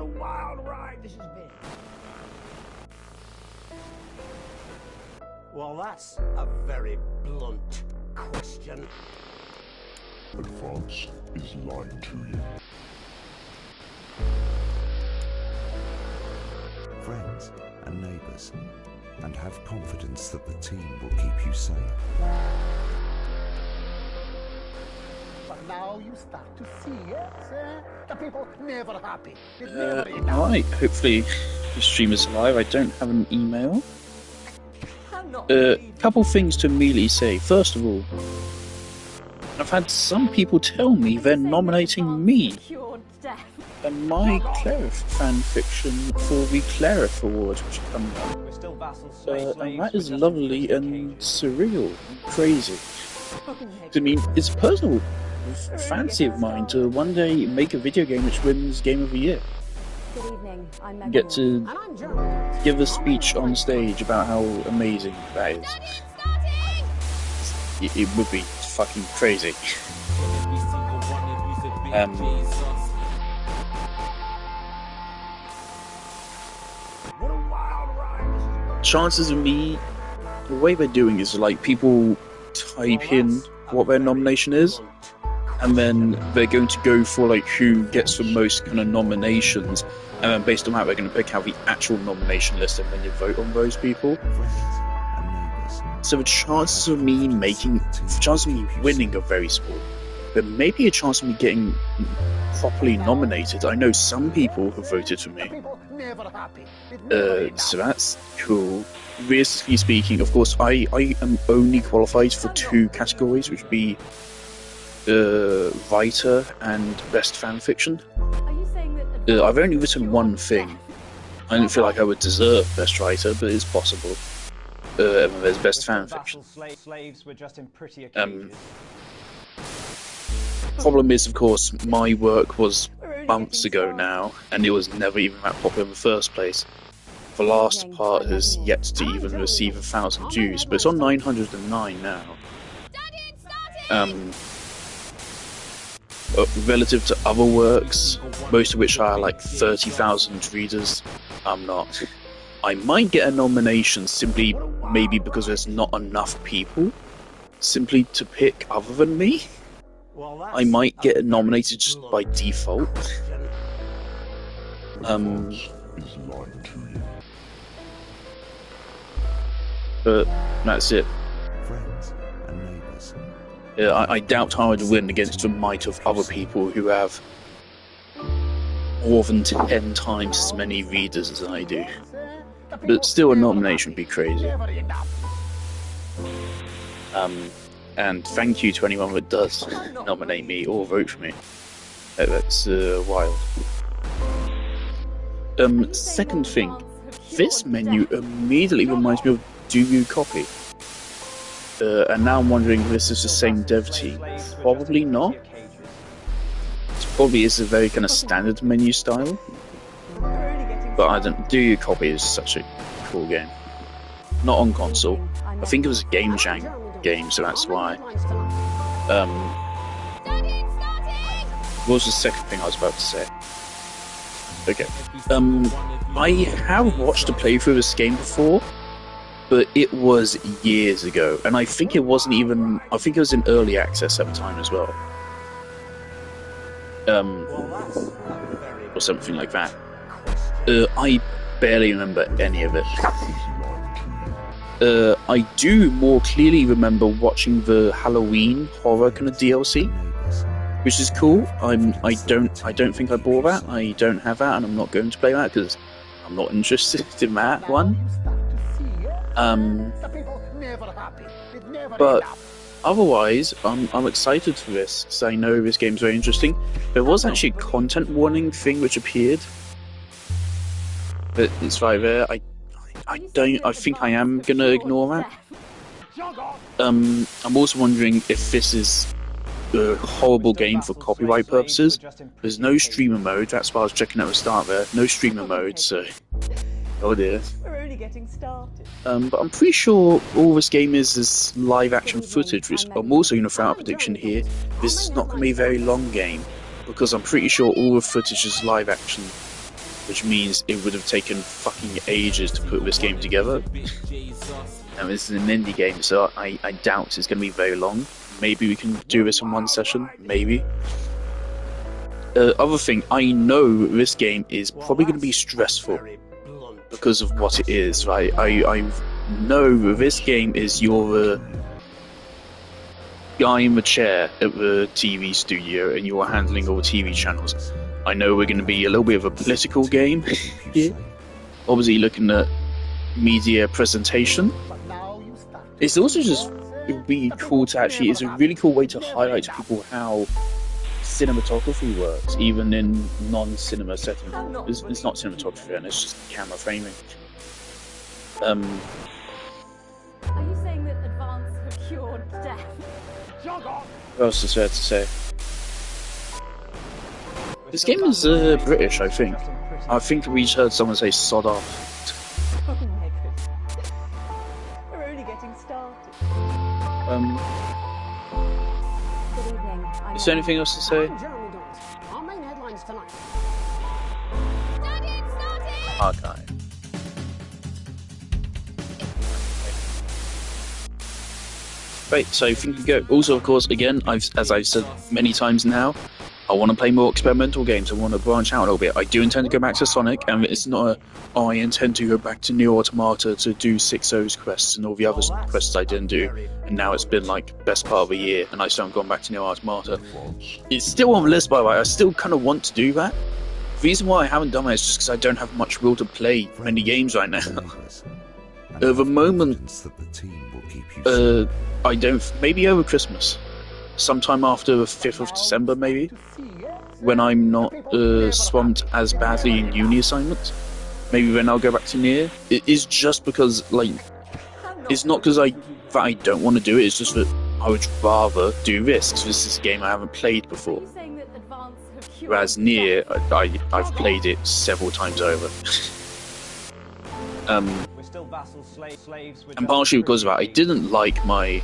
What a wild ride this has been. Well, that's a very blunt question. Advance is lying to you. Friends and neighbours, and have confidence that the team will keep you safe. But now you start to see, yes? The people never happy. It's never enough. Alright, hopefully the stream is live. I don't have an email. Couple things to immediately say. First of all, I've had some people tell me they're nominating me and my Cleric fanfiction for the Cleric Award, which is coming up. And that is lovely and surreal and crazy. I mean, it's a personal fancy of mine to one day make a video game which wins Game of the Year. Good evening. I'm Get to give a speech on stage about how amazing that is. It would be fucking crazy. Chances of me, the way they're doing is like people type in what their nomination is, and then they're going to go for like who gets the most kind of nominations, and then based on that they're going to pick out the actual nomination list and then you vote on those people. So the chances of me winning are very small, but maybe a chance of me getting properly nominated. I know some people have voted for me, so that's cool. Realistically speaking, of course, I am only qualified for 2 categories, which would be writer and best fanfiction. I've only written one thing. I don't feel like I would deserve best writer, but it's possible. And there's best fanfiction. Problem is, of course, my work was months ago now, and it was never even that popular in the first place. The last part has yet to even receive 1,000 views, but it's on 909 now. Relative to other works, most of which are like 30,000 readers, I'm not. I might get a nomination simply maybe because there's not enough people simply to pick other than me. I might get nominated just by default. But that's it. I doubt I would win against the might of other people who have more than 10 times as many readers as I do. But still, a nomination would be crazy. And thank you to anyone that does nominate me or vote for me. That's wild. Second thing, this menu immediately reminds me of Do You Copy? And now I'm wondering if this is the same dev team. Probably not. It probably is a very kind of standard menu style. But I don't. Do You Copy is such a cool game. Not on console. I think it was a Game Jam game, so that's why. What was the second thing I was about to say? Okay. I have watched a playthrough of this game before, but it was years ago, and I think it wasn't even. I think it was in early access at the time as well. Or something like that. I barely remember any of it. I do more clearly remember watching the Halloween horror kind of DLC, which is cool. I don't think I bought that. I don't have that, and I'm not going to play that because I'm not interested in that one. But otherwise, I'm excited for this because I know this game's very interesting. There was actually a content warning thing which appeared, but it's right there. I think I am gonna ignore that. I'm also wondering if this is a horrible game for copyright purposes. There's no streamer mode. That's why I was checking at the start there. No streamer mode, so oh dear. But I'm pretty sure all this game is live action footage, which I'm also going to throw out a prediction here. This is not going to be a very long game, because I'm pretty sure all the footage is live action which means it would have taken fucking ages to put this game together. And this is an indie game, so I doubt it's going to be very long. Maybe we can do this in one session, maybe. Other thing, I know this game is probably going to be stressful because of what it is, right? I know this game is your guy in the chair at the TV studio and you're handling all the TV channels. I know we're going to be a little bit of a political game here. Obviously looking at media presentation. It's also just, it would be cool to actually, it's a really cool way to highlight to people how cinematography works, even in non-cinema settings. It's not cinematography, and it's just camera framing. Are you saying that advance have cured death? What else is there to say? This game is British, I think. I think we just heard someone say "sod off." Oh my goodness. We're only getting started. Good evening. I'm Is there anything else to say? Jeremy Dawes. Our main headlines tonight. Archive. Right, so I think we go. Also, of course, again, as I've said many times now, I want to play more experimental games. I want to branch out a little bit. I do intend to go back to Sonic, and it's not I intend to go back to Neo Automata to do 6O's quests and all the other quests I didn't do. And now it's been like best part of a year, and I still haven't gone back to Neo Automata. It's still on the list, by the way. I still kind of want to do that. The reason why I haven't done that is just because I don't have much will to play many games right now. At the moment, I don't. Maybe over Christmas, sometime after the 5th of December, maybe, when I'm not swamped as badly in uni assignments. Maybe then I'll go back to Nier. It is just because, like, it's not because that I don't want to do it. It's just that I would rather do this because this is a game I haven't played before. Whereas Nier, I've played it several times over. And partially because of that, I didn't like my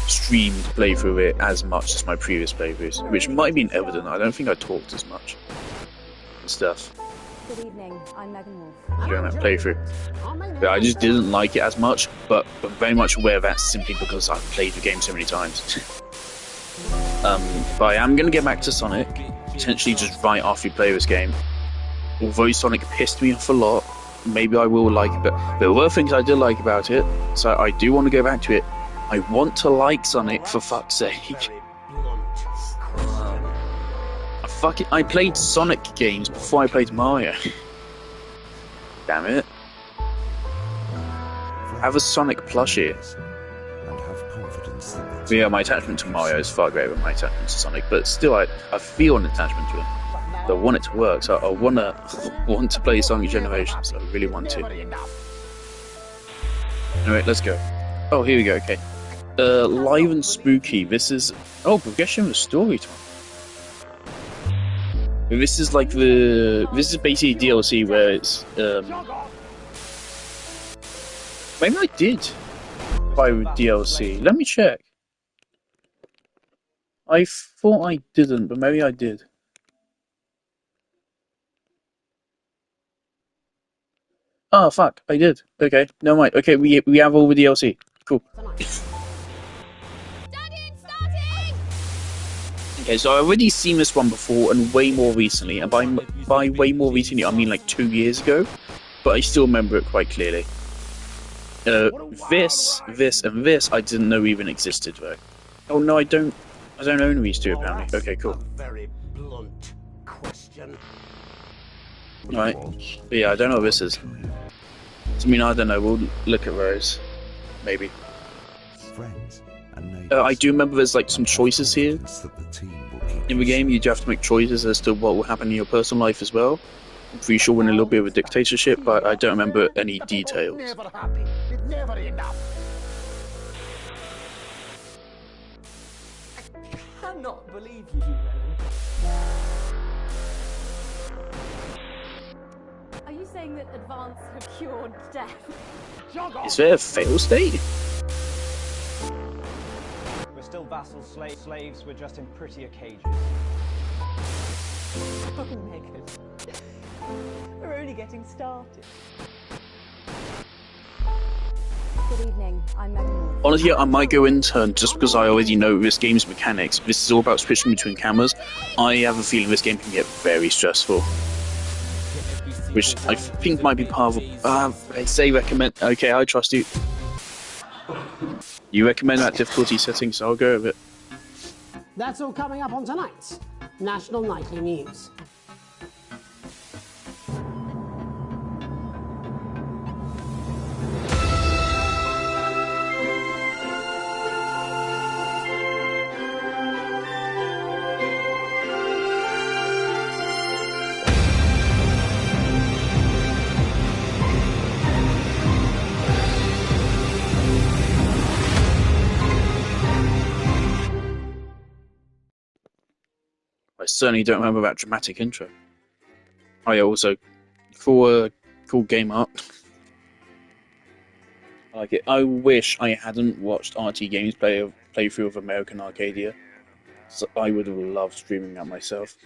streamed playthrough of it as much as my previous playthroughs, which might have been evident. I don't think I talked as much and stuff Good evening. I'm Megan Wolf. during that playthrough. But I just didn't like it as much, but I'm very much aware that's simply because I've played the game so many times. But I am going to get back to Sonic, potentially just right after you play this game. Although Sonic pissed me off a lot, maybe I will like it, but there were things I did like about it, so I do want to go back to it. I want to like Sonic, for fuck's sake. I played Sonic games before I played Mario. Damn it. Have a Sonic plushie. And have confidence that But yeah, my attachment to Mario is far greater than my attachment to Sonic, but still I feel an attachment to it. So I want it to work, so I want to play Sonic Generations. I really want to. Alright, let's go. Oh, here we go, okay. Live and Spooky. This is... Oh, progression of story time. This is like the... This is basically DLC where it's... Maybe I did buy DLC. Let me check. I thought I didn't, but maybe I did. Oh, fuck, I did. Okay, no mind. Okay, we have all the DLC. Cool. Okay, so I've already seen this one before and way more recently, and by way more recently I mean like 2 years ago, but I still remember it quite clearly. This, and this I didn't know even existed though. Oh no, I don't own these two apparently. Okay, cool. Alright, but yeah, I don't know what this is. I mean, I don't know, we'll look at those. Maybe. friends and neighbors. I do remember there's like some choices here. That the team will keep In the game, you do have to make choices as to what will happen in your personal life as well. I'm pretty sure we're in a little bit of a dictatorship, but I don't remember any details. Never happy. It's never enough. I cannot believe you, Rowan. Are you saying that advance have cured death? Is there a fail state? We're still vassals, slaves, we're just in prettier cages. Oh, Megan. We're only getting started. Good evening, I'm Megan Moore. Honestly, I might go intern just because I already know this game's mechanics. This is all about switching between cameras. I have a feeling this game can get very stressful. Which I think might be part of... I say recommend... Okay, I trust you. You recommend that difficulty setting, so I'll go with it. That's all coming up on tonight's National Nightly News. I certainly don't remember that dramatic intro. Oh yeah, also, cool game art. I like it. I wish I hadn't watched RT Games playthrough of American Arcadia. So I would have loved streaming that myself.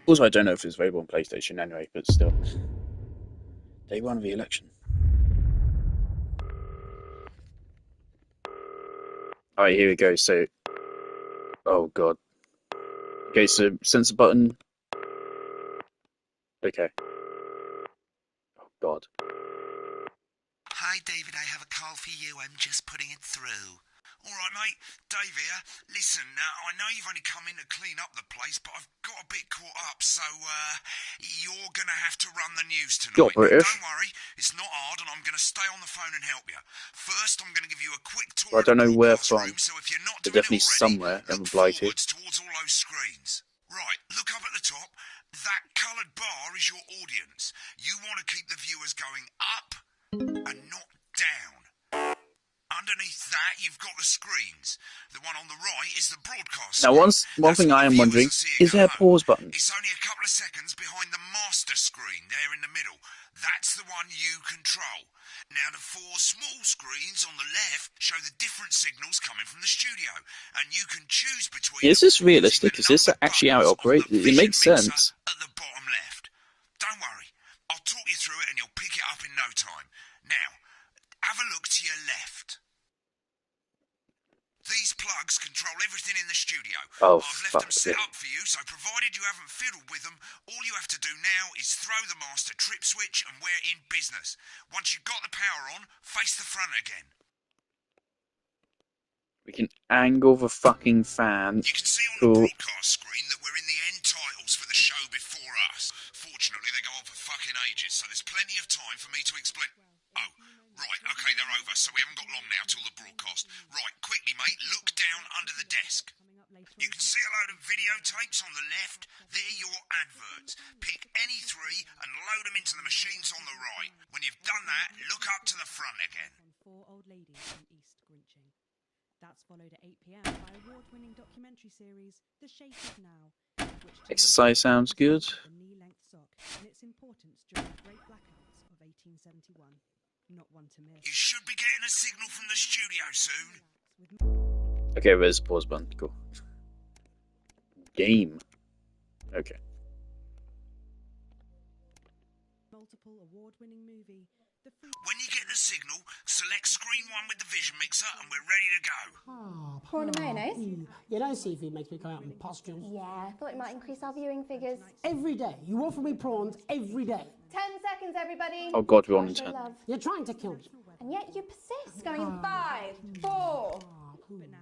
Also, I don't know if it's available on PlayStation anyway, but still. Day one of the election. Alright, here we go. So, oh god. Okay, so censor button. Okay. Oh god. Hi, David, I have a call for you. I'm just putting it through. All right, mate. Dave here. Listen, I know you've only come in to clean up the place, but I've got a bit caught up, so you're going to have to run the news tonight. You're British. Don't worry, it's not hard, and I'm going to stay on the phone and help you. First, I'm going to give you a quick tour. Well, I don't know where from. Room, so if you're not They're doing definitely it already, somewhere. look forwards towards all those screens. Right, look up at the top. That coloured bar is your audience. You want to keep the viewers going up and not down. Underneath that, you've got the screens. The one on the right is the broadcast Now, screen. one thing I am wondering, is there a pause button? It's only a couple of seconds behind the master screen there in the middle. That's the one you control. Now, the four small screens on the left show the different signals coming from the studio, and you can choose between... Is this realistic? Is this actually how it operates? It makes sense. At the bottom left. Don't worry, I'll talk you through it and you'll pick it up in no time. Now, have a look to your left. These plugs control everything in the studio. Oh, I've left them set up for you, so provided you haven't fiddled with them, all you have to do now is throw the master trip switch and we're in business. Once you've got the power on, face the front again. We can angle the fucking fan. You can see on the broadcast screen that we're in the end titles for the show before us. Fortunately, they go on for fucking ages, so there's plenty of time for me to explain... Oh, right, okay, they're over, so we haven't got long now till the broadcast. Right, quickly, mate, look down under the desk. You can see a load of videotapes on the left. They're your adverts. Pick any three and load them into the machines on the right. When you've done that, look up to the front again. Four old ladies from East Grinching. That's followed at 8 p.m. by award-winning documentary series The Shape of Now. Exercise sounds good. The knee-length sock and its importance during the Great Blackouts of 1871. Not one to miss. You should be getting a signal from the studio soon. Okay, there's a pause button. Cool. Game. Okay. Multiple award-winning movie. When you get the signal, select screen 1 with the vision mixer and we're ready to go. Prawn and mayonnaise? You know, seafood makes me go out in pustules. Yeah, I thought it might increase our viewing figures. Every day. You offer me prawns every day. 10 seconds, everybody. Oh god, we're on in Show 10. love. You're trying to kill me. And yet you persist. Going in 5, 4. But now,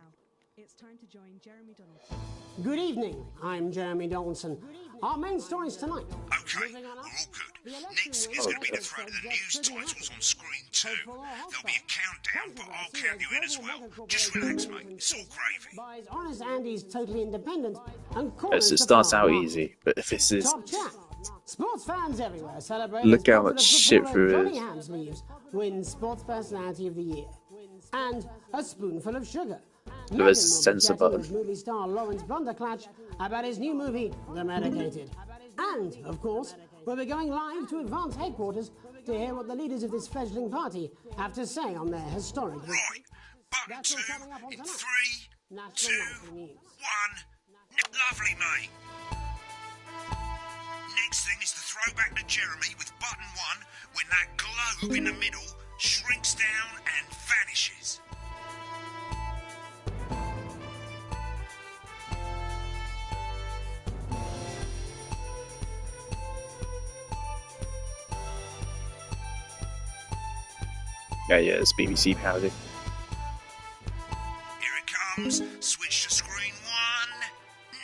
it's time to join Jeremy Donaldson. Good evening, I'm Jeremy Donaldson. Our main stories tonight. Okay, we're all good. Next is going to be the throw to the news titles on screen 2. There'll be a countdown, but I'll count you in as well. Just relax, mate. It's all gravy. Buys Honest Andy's Totally Independent and Yes, it starts out easy, but if this is... Top chat. Sports fans everywhere celebrate. Look how much shit through Johnny it is. Hams leaves wins Sports Personality of the Year. And a spoonful of sugar. There's a censor button. Movie star Lawrence Blunderclatch about his new movie, The Medicated. And, of course, we'll be going live to Advance headquarters to hear what the leaders of this fledgling party have to say on their historic... Right, button 2 in 3, 2, 1. Lovely, mate. Next thing is the throwback to Jeremy with hook in the middle shrinks down and vanishes. Yeah, it's BBC parody. Here it comes. Switch to screen one.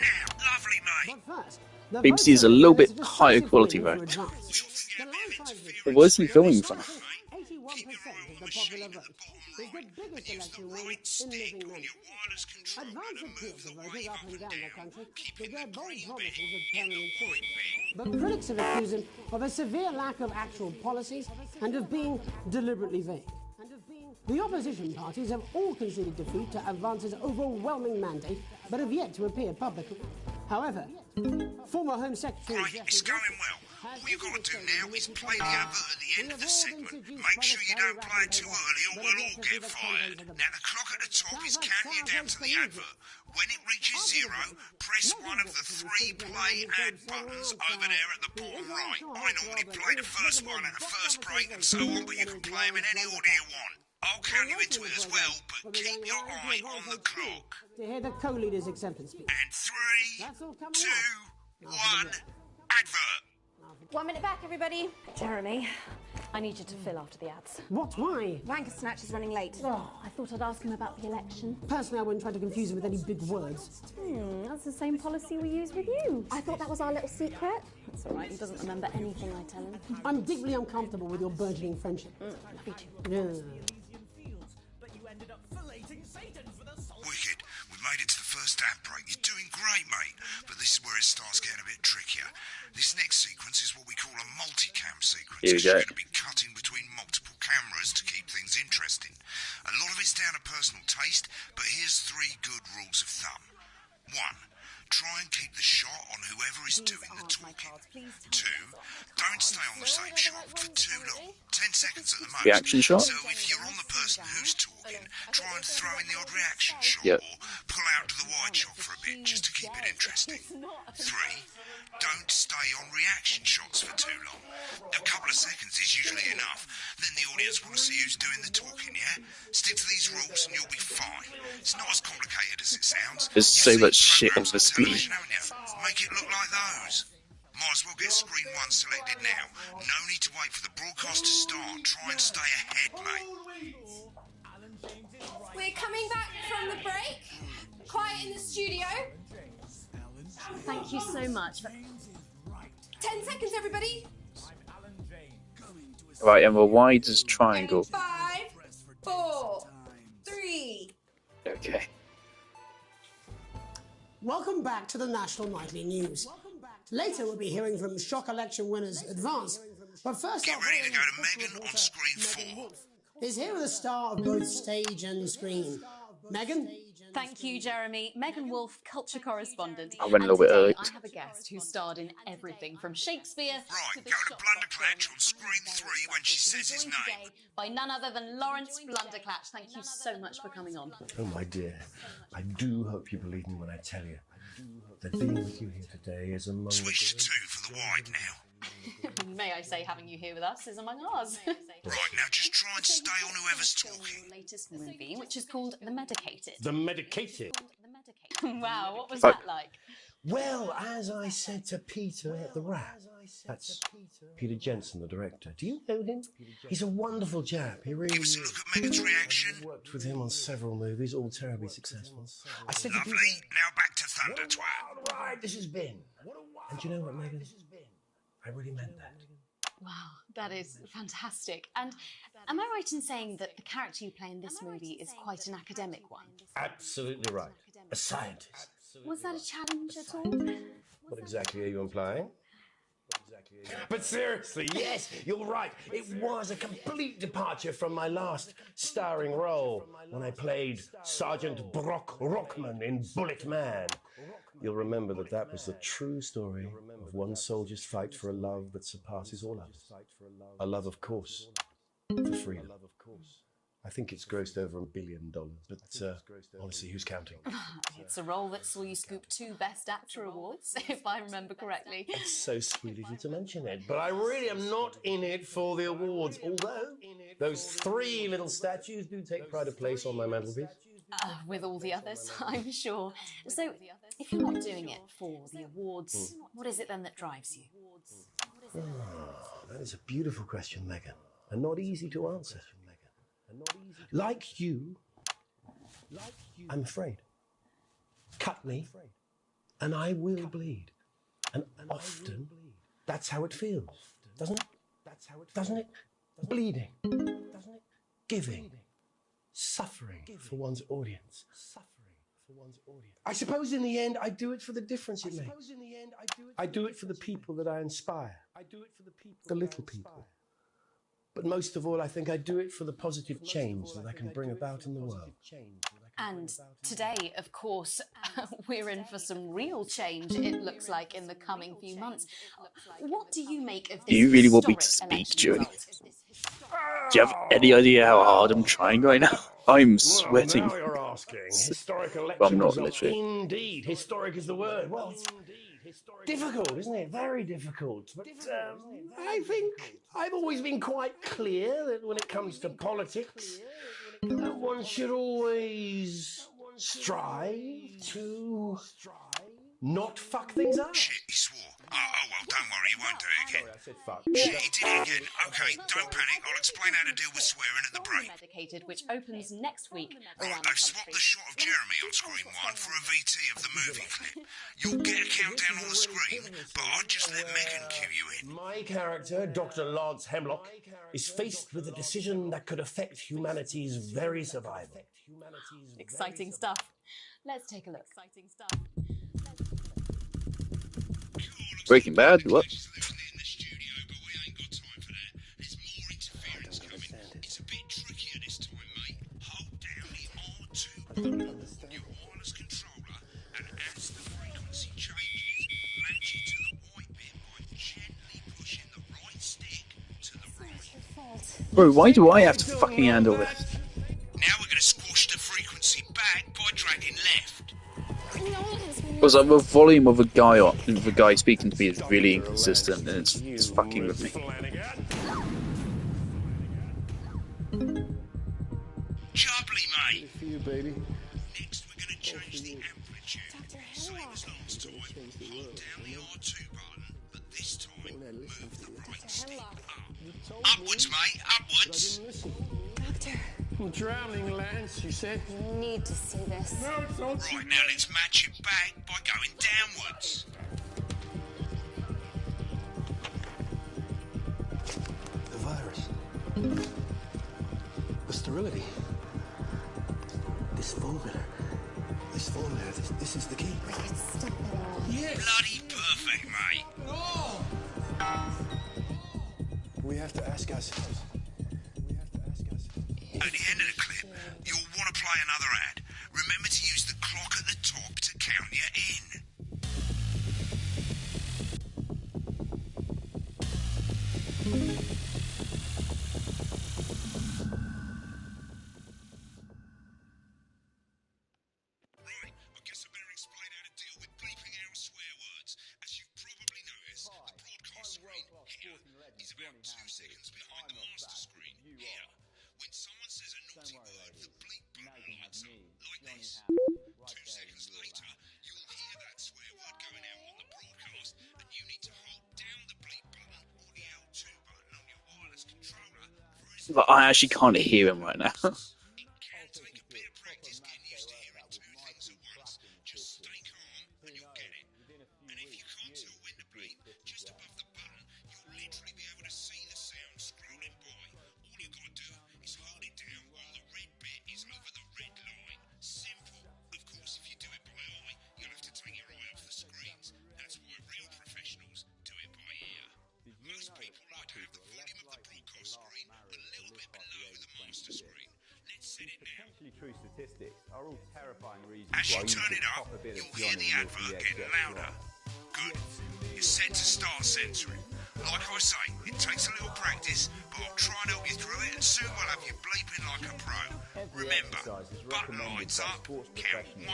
Now, lovely, mate. But first, the BBC is a vote little bit is a higher decisive quality, win for though. Advance. The landslide victory But where's he filming from? 81% of the popular vote is the biggest election win in living memory. Advance appeals the voters up and down the country with their bold promises of permanent change. But critics have accused him of a severe lack of actual policies and of being deliberately vague. The opposition parties have all conceded defeat to Advance's overwhelming mandate, but have yet to appear publicly. However, former Home Secretary Right, it's going well. All you've got to do now is play the advert at the end of the segment. Make sure you don't play it too early or we'll all get fired. Now, the clock at the top is counting you down to the advert. When it reaches 0, press one of the 3 play ad buttons over there at the bottom right. I normally play the first one at the first break and so on, but you can play them in any order you want. I'll count you into it as well, but keep your eye on the clock. to hear the co-leader's acceptance speech. And 3, 2, 1, advert. 1 minute back, everybody. Jeremy, I need you to fill after the ads. What? Why? Bankersnatch is running late. Oh, I thought I'd ask him about the election. Personally, I wouldn't try to confuse him with any big words. That's the same policy we use with you. I thought that was our little secret. That's all right, he doesn't remember anything I tell him. I'm deeply uncomfortable with your burgeoning friendship. Me too. Yeah. Wicked. We've made it to the first ad break. You're doing great, mate. But this is where it starts getting a bit trickier. This next sequence is what we call a multicam sequence. Here we go. You're going to be cutting between multiple cameras to keep things interesting. A lot of it's down to personal taste, but here's 3 good rules of thumb. 1. Try and keep the shot on whoever is doing the talking. 2. Don't stay on the same shot for too long. 10 seconds at the most. Reaction shot? So if you're on the person who's talking, try and throw in the odd reaction shot Yep. or pull out to the wide shot for a bit just to keep it interesting. 3. Don't stay on reaction shots for too long. A couple of seconds is usually enough. Then the audience want to see who's doing the talking, yeah? Stick to these rules and you'll be fine. It's not as complicated as it sounds. There's so You've much seen shit on programs the on screen. television, haven't you? Make it look like those. Might as well get screen 1 selected now. No need to wait for the broadcast to start. Try and stay ahead, mate. We're coming back from the break. Quiet in the studio. Thank you so much. 10 seconds, everybody. Right, and why does triangle? 5, 4, 3. Okay. Welcome back to the National Nightly News. Later, we'll be hearing from shock election winners Advance. But first, Get up, ready to go to Megan on screen 4. is here with a star of both stage and screen. Megan? Thank you, Jeremy. Megan Wolf, culture correspondent. I went a little And bit early. today I have a guest who starred in everything from Shakespeare Right, to the go to Shop Blunderclatch Doctor. on screen 3 when she To be says his joined name. today by none other than Lawrence Blunderclatch. Thank you so much for coming on. Oh, my dear, I do hope you believe me when I tell you that being with you here today is among Switch to the 2 for the wide now. May I say, having you here with us is among ours. Right, now just try and stay on whoever's talking. Your latest movie, which is called The Medicated. The medicated. Wow, what was Fuck. that like? Well, as I said to Peter at the Rat, that's Peter Jensen, the director. Do you know him? He's a wonderful chap. He really Give us a is. look at Megan's reaction. I've worked with him on several movies, all terribly successful. I said to Lovely. Peter, Now back to Thunder Twat. "What a ride this has been." And you know what, Megan? I really meant that. Wow, that is fantastic. And am I right in saying that the character you play in this movie is quite an academic one? Absolutely right. A scientist. Was that a challenge at all? What exactly are you implying? But seriously, yes, you're right. It was a complete departure from my last starring role when I played Sergeant Brock Rockman in Bullet Man. You'll remember that that was the true story of one soldier's fight for a love that surpasses all others. A love, of course, for freedom. I I think it's grossed over $1 billion. But honestly, who's counting? It's a role that saw you scoop 2 Best Actor awards, if I remember correctly. It's so sweet of you to mention it. But I really am not in it for the awards, although those 3 little statues do take pride of place on my mantelpiece. With all the others, I'm sure. So, if you're not doing it for the awards, what is it then that drives you? That is a beautiful question, Megan, and not easy to answer. Like you, I'm afraid. Cut me, and I will bleed. And often, that's how it feels, doesn't it? Doesn't it? Bleeding, doesn't it? Giving. Suffering for one's audience. I suppose in the end, I do it for the difference it makes. I do it for the people that I inspire. The little people. But most of all, I think I do it for the positive change that I can bring about in the world. And today, of course, we're in for some real change, it looks like, in the coming few months. What do you make of this? Do you really want me to speak, Joey? Do you have any idea how hard I'm trying right now? I'm sweating. Well, now you're asking. Historic elections Well, I'm not literally. Indeed, historic is the word. Well, difficult, isn't it? Very difficult. But I think I've always been quite clear that when it comes to politics, one should always strive to not fuck things up. Shit, he swore. Oh, well, don't worry, he won't do it again. Sorry, I said fuck. Shit, he did it again. Okay, don't panic. I'll explain how to deal with swearing at the break. Medicated, which opens next week. Right, I've swapped the shot of Jeremy on screen 1 for a VT of the movie clip. You'll get a countdown on the screen, but I'll just let Megan cue you in. My character, Dr. Lance Hemlock, is faced with a decision that could affect humanity's very survival. Exciting stuff. Let's take a look. Exciting stuff. Breaking Bad? What? Your wireless controller, and as the frequency changes, match it to the white bit by gently pushing the right stick to the right. Bro, why do I have to fucking handle this? Now we're going to squash the frequency back by dragging left. Because like, the volume of the guy speaking to me is really inconsistent, and it's fucking with me. Jubbly, mate. For you, baby. Next, we're going to change the amplitude. Same as last time. Hold down the R2 button, but this time, move the right stick up. Upwards, mate, upwards. Doctor, I'm drowning, Lance, you said. you need to see this. No, it's not. Right, now let's match it back by going downwards. The virus. The sterility. This formula, this is the key. Stop it all. Yes. Bloody perfect, mate. We have to ask ourselves. At the end of the clip, you'll want to play another ad. Remember to use the clock at the top to count you in. Right, I guess I better explain how to deal with bleeping out swear words. As you've probably noticed, the broadcast screen here is about 2 seconds behind the master screen here. When someone says a naughty word, the bleep button lights up like this. 2 seconds later, you'll hear that swear word going out on the broadcast, and you need to hold down the bleep button or the L2 button on your wireless controller for as But I actually can't hear him right now. It can take a bit of practice getting used to hearing 2 things at once. Just stay calm and you'll get it. And if you can't tell when to bleep, just above the button, you'll literally be able to see the sound scrolling by. All you've got to do is hold it down while the red bit is over the red line. Simple. Of course, if you do it by eye, you'll have to take your eye off the screens. That's why real professionals do it by ear. Most people like to have the volume of the broadcast screen a little bit below the master screen. Let's set it now. Potentially true statistics are all terrifying reasons As why you turn it up, pop a bit of you'll hear Johnny the with advert the getting XS louder. Good. You're set to start censoring. Like I say, it takes a little practice, but I'll try and help you through it, and soon we'll have you bleeping like a pro. Remember, button lights up, count 1,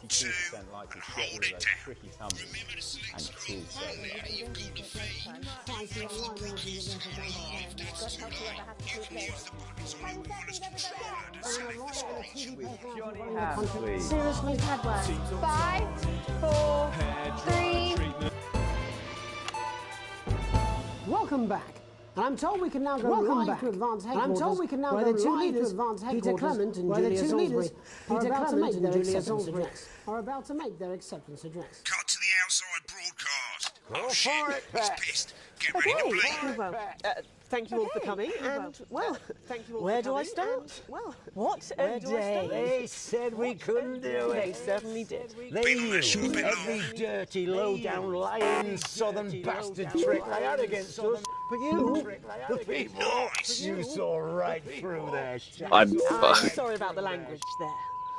2, and hold it down. Remember to select screen 1 there that you've got to feed. Don't wait for the broadcast to go live, that's too late. You can use the buttons on your wireless controller to select the speech. Seriously, Tadwell. 5, 4, 3. Welcome back. And I'm told we can now go live to advance headquarters. I'm told we can now go live to advance headquarters. Peter Clement and Julia Salisbury are about to make their acceptance address. Cut to the outside broadcast. Go Oh for shit, it, he's Pat. pissed. Get ready to bleep. Well, thank you all for coming, and, well, where do I start? Well, what a day. They said we couldn't do it. They certainly did. They knew every dirty, low-down, lying southern bastard trick they had against us. But you, the people, you saw right through their shit. I'm sorry about the language there.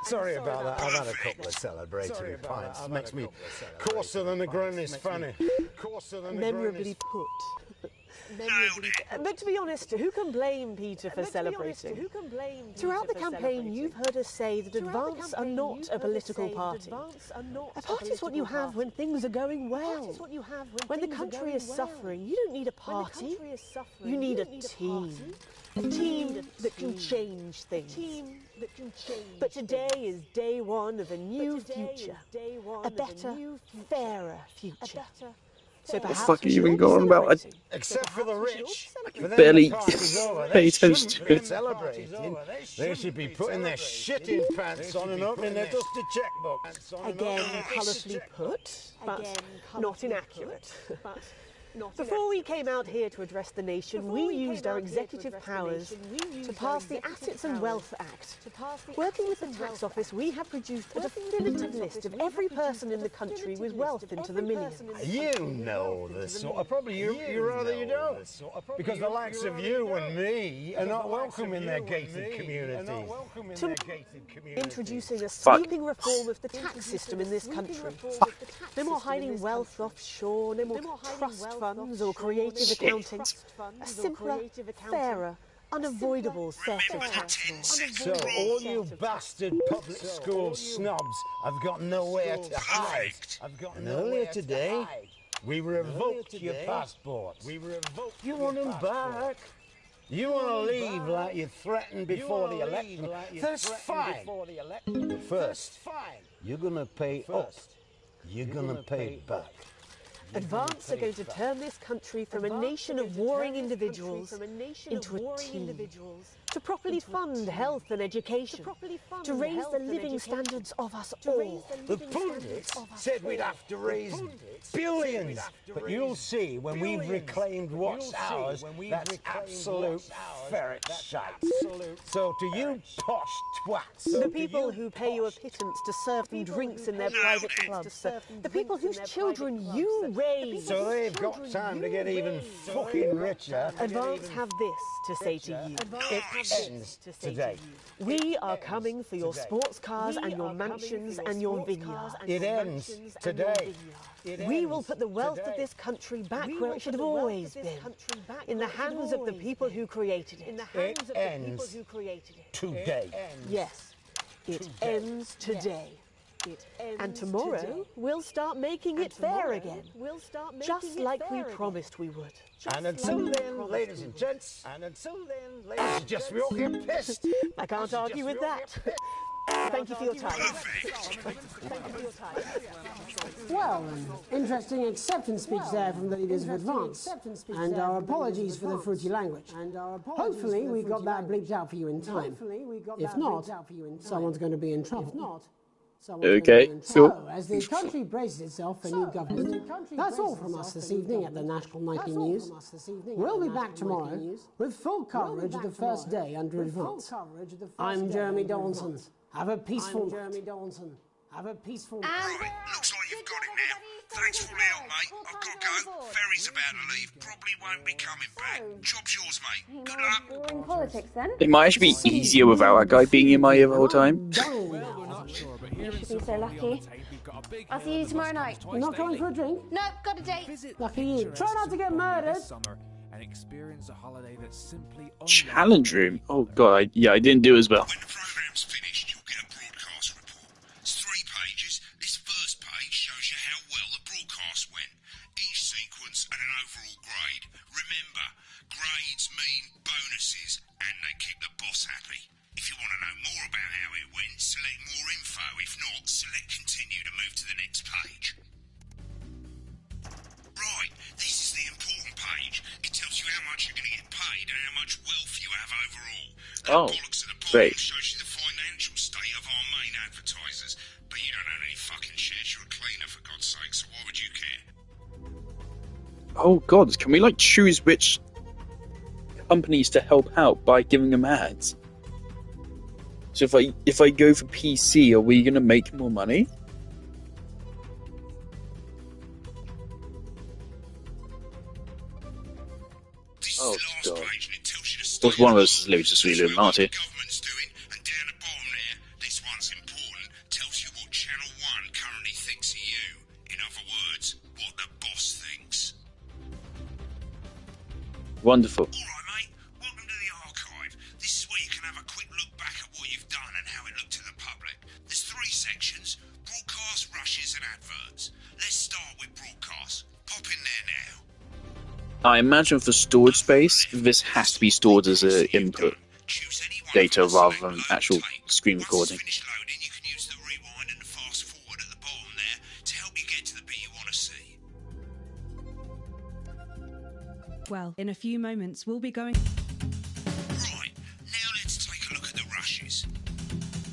Sorry about that. I've had a couple of celebratory pints. Makes me coarser than a granny's fanny. Memorably put. But to be honest, who can blame Peter for celebrating? Throughout the campaign, you've heard us say that Advance are not a political party. A party is what you have when things are going well. When the country is suffering, you don't need a party. You need a team. A team that can change things. But today is day one of a new future. A better, fairer future. So What the fuck are you even going on about? Except for the rich. Barely pay attention to it. Celebrating. They should be putting their shitting pants on and opening their dusty checkbook. Again, colourfully put, but not inaccurate. Before we came out here to address the nation, we used our executive powers to pass the Assets and Wealth Act. Working with the tax office, we have produced a definitive list of every person in the country with wealth into the millions. You know this sort of, probably you rather you don't. Because the likes of you and me are not welcome in their gated communities. Introducing a sweeping reform of the tax system in this country. No more hiding wealth offshore, no more trust funds or creative accounting. A simpler, fairer, unavoidable set of tax laws. So all you bastard public school snobs have got nowhere to hide. And earlier today, we revoked your passport. You want them back? You want to leave like you threatened before the election? That's fine. But first, you're going to pay up. You're going to pay back. Advance are going to turn this country from a nation of warring individuals into a team. To properly fund health and education. To raise the living standards of us all. The pundits said we'd have to raise billions. But you'll see when we've reclaimed what's ours, that's absolute ferret shite. So to you posh twats. The people who pay you a pittance to serve them drinks in their private clubs. The people whose children you raise. So they've got time to get even fucking richer. Advance have this to say to you. It ends today. We are coming for your sports cars and your mansions and your vineyards. It ends today. We will put the wealth of this country back where it should have always been. In the hands of the people who created it. It ends today. Yes, it ends today. And tomorrow, we'll start making it fair again. Just like we promised we would. And until then, ladies and gents, I suggest we all get pissed. I can't argue with that. Thank you for your time. Well, an interesting acceptance speech there from the leaders of Advance. And our apologies for the fruity language. Hopefully we got that bleeped out for you in time. If not, someone's going to be in trouble. Okay, cool. So, as the country braces itself for new government, that's all from us this evening at the National Nightly News. We'll be back tomorrow with full coverage of the first day under Advance. I'm Jeremy Donaldson. Have a peaceful night. Right, looks like you've got it now. Thanks for all the help, mate. I've got to go. Ferry's about to leave. Probably won't be coming back. Job's yours, mate. Good luck. Boring politics then. It might actually be easier without a guy being in my ear the whole time. You should be so lucky. I'll see you tomorrow night. You're not coming for a drink? No, got a date. Lucky you. Try not to get murdered. And experience a holiday that's simply Challenge room. Oh god, I didn't do as well. When the programme's finished, you'll get a broadcast report. It's 3 pages. This first page shows you how well the broadcast went. Each sequence and an overall grade. Remember, grades mean bonuses, and they keep the boss happy. If you want to know more about how it went, select more info. If not, select continue to move to the next page. Right, this is the important page. It tells you how much you're going to get paid and how much wealth you have overall. Oh, Bollocks at the bottom great. shows you the financial state of our main advertisers. But you don't own any fucking shares. You're a cleaner, for God's sake, so why would you care? Oh god, can we like choose which companies to help out by giving them ads? So if I go for PC, are we gonna make more money? Oh god. What's one of those is literally just really Illuminati. Government's doing, and down the bottom there, this one's important, tells you what Channel 1 currently thinks of you. In other words, what the boss thinks. Wonderful. Alright, mate, welcome to the archive. This is where you can have a quick look back at what you've done and how it looked to the public. There's 3 sections: broadcast, rushes, and adverts. Let's start with broadcast. Pop in there now. I imagine for storage space, this has to be stored as an input data rather than actual screen recording. Finish loading, you can use the rewind and the fast forward at the bottom there to help you get to the bit you want to see. Well, in a few moments, we'll be going. Right, now let's take a look at the rushes.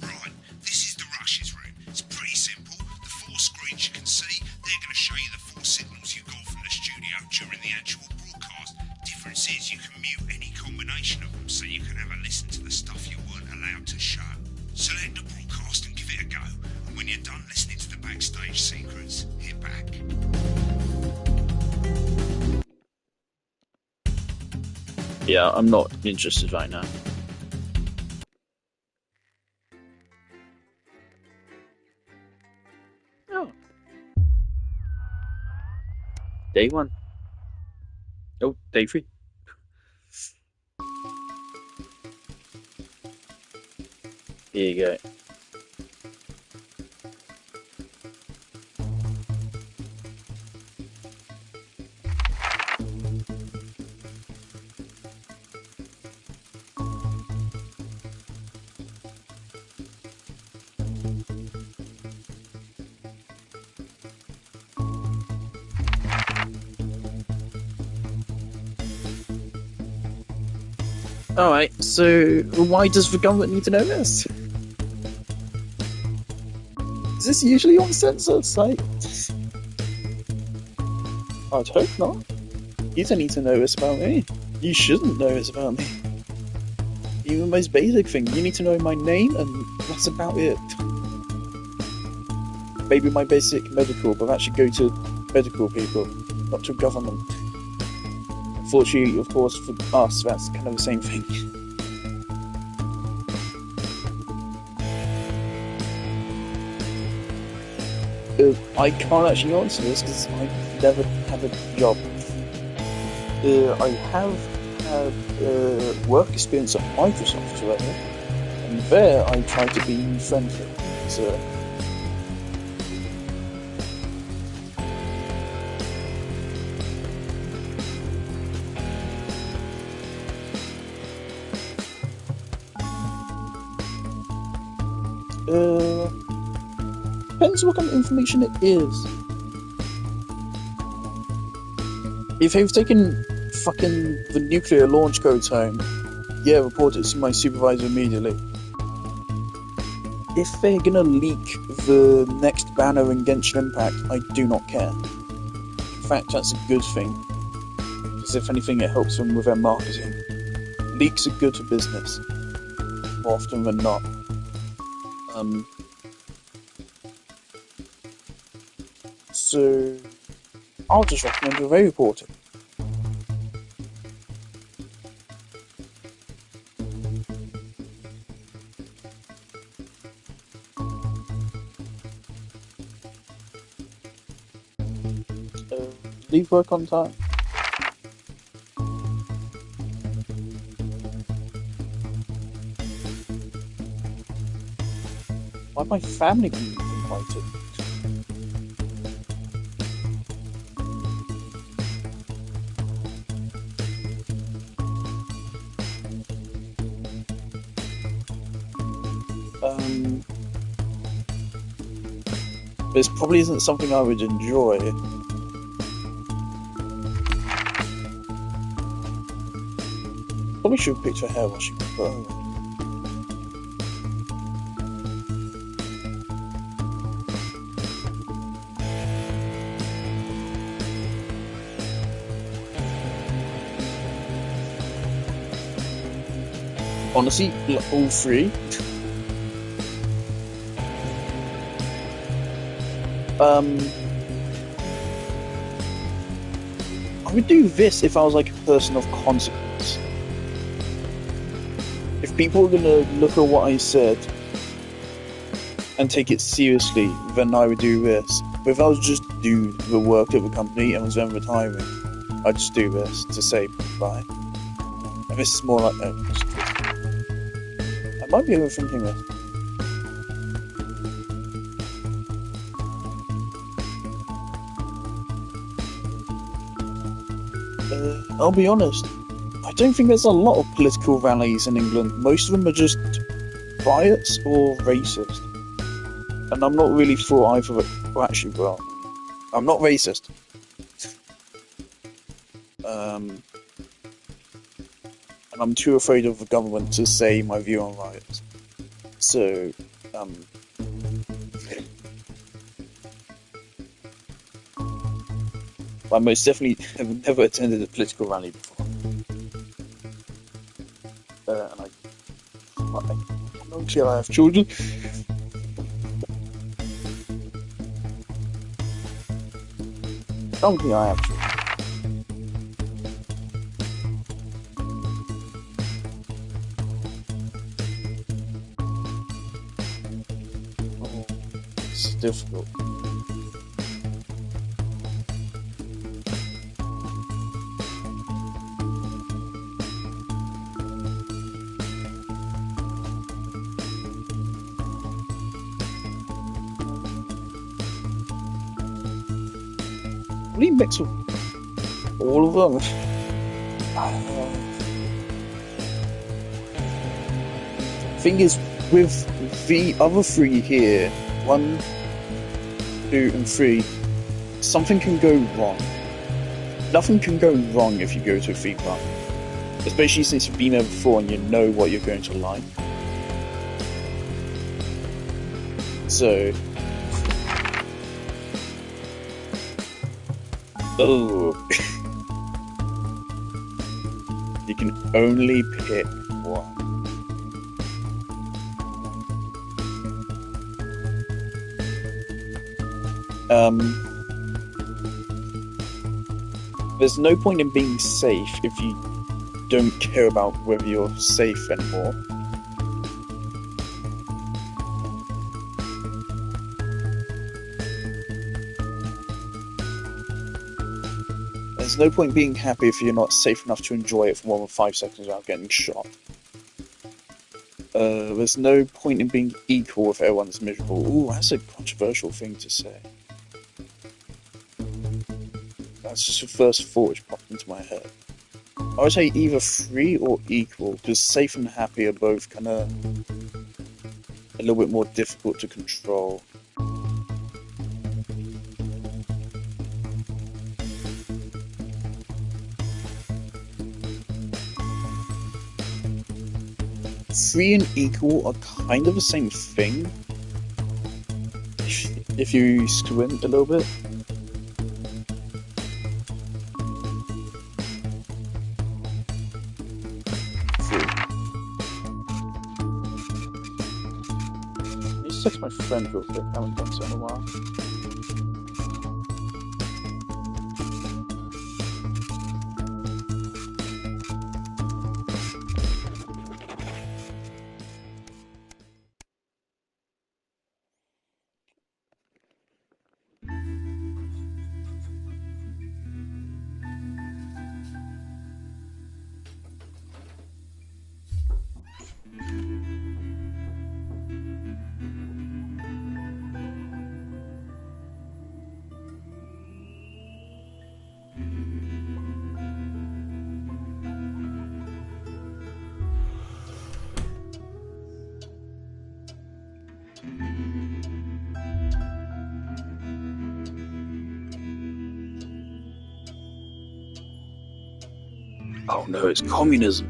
Right, this is the rushes room. It's pretty simple. The 4 screens you can see, they're going to show you the 4 signals you got from the studio during the actual broadcast. Difference is you can mute any combination of them, so you can have a listen to the stuff you weren't allowed to show. Select the broadcast and give it a go, and when you're done listening to the backstage secrets, hit back. Yeah, I'm not interested right now. Oh. Day 1. Oh, day 3. Here you go. Alright, so why does the government need to know this? Is this usually on censored site? I'd hope not. You don't need to know this about me. You shouldn't know this about me. Even the most basic thing, you need to know my name and that's about it. Maybe my basic medical, but actually go to medical people, not to government. Unfortunately, of course, for us, that's kind of the same thing. I can't actually answer this because I've never had a job. I have had work experience at Microsoft, however, and there I tried to be friendly. So. Depends what kind of information it is. If they've taken fucking the nuclear launch codes home, yeah, report it to my supervisor immediately. If they're gonna leak the next banner in Genshin Impact, I do not care. In fact, that's a good thing. Because if anything, it helps them with their marketing. Leaks are good for business. More often than not. So I'll just recommend a Ray Reporter. Leave work on time. Why my family being invited? This probably isn't something I would enjoy. Probably should have picked her hair while she was growing. Honestly, all three. I would do this if I was like a person of consequence. If people were gonna look at what I said and take it seriously, then I would do this. But if I was just do the work of the company and was then retiring, I'd just do this to say bye. And this is more like I might be overthinking this. I'll be honest, I don't think there's a lot of political rallies in England. Most of them are just riots or racist. And I'm not really for either of it. Well, actually, well, I'm not racist. And I'm too afraid of the government to say my view on riots. So, I most definitely have never attended a political rally before. And I don't feel I have children. I don't think I have children. Oh, it's difficult. Really mix with all of them. Thing is, with the other three here, 1, 2, and 3, something can go wrong. Nothing can go wrong if you go to a theme park, especially since you've been there before and you know what you're going to like. So. Oh. You can only pick one. There's no point in being safe if you don't care about whether you're safe anymore. There's no point being happy if you're not safe enough to enjoy it for more than 5 seconds without getting shot. There's no point in being equal if everyone's miserable. Ooh, that's a controversial thing to say. That's just the first thought which popped into my head. I would say either free or equal, because safe and happy are both kind of a little bit more difficult to control. Free and equal are kind of the same thing, if you squint a little bit. Text my friend real quick, I haven't done so in a while. Oh no, it's communism.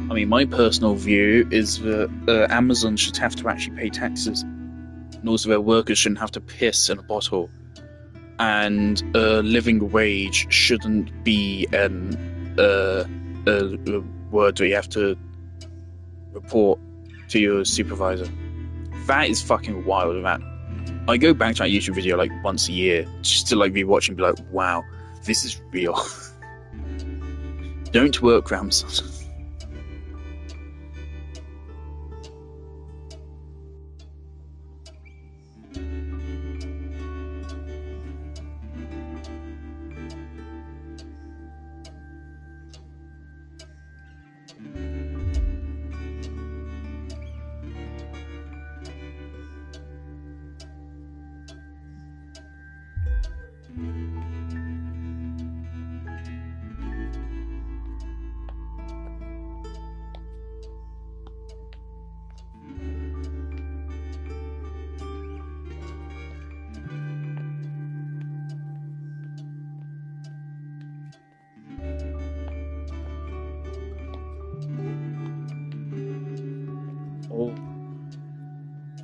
I mean, my personal view is that Amazon should have to actually pay taxes, and also their workers shouldn't have to piss in a bottle, and a living wage shouldn't be a word that you have to report to your supervisor. That is fucking wild, man. I go back to that YouTube video like once a year just to like be watching and be like, wow, this is real. Don't work, Ramson.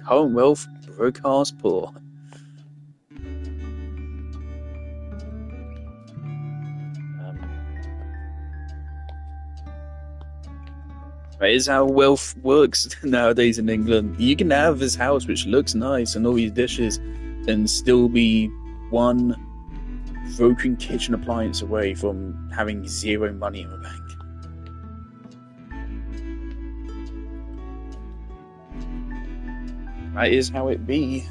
Commonwealth broadcast poor. That is how wealth works nowadays in England. You can have this house which looks nice and all these dishes and still be one broken kitchen appliance away from having zero money in the bank. That is how it be.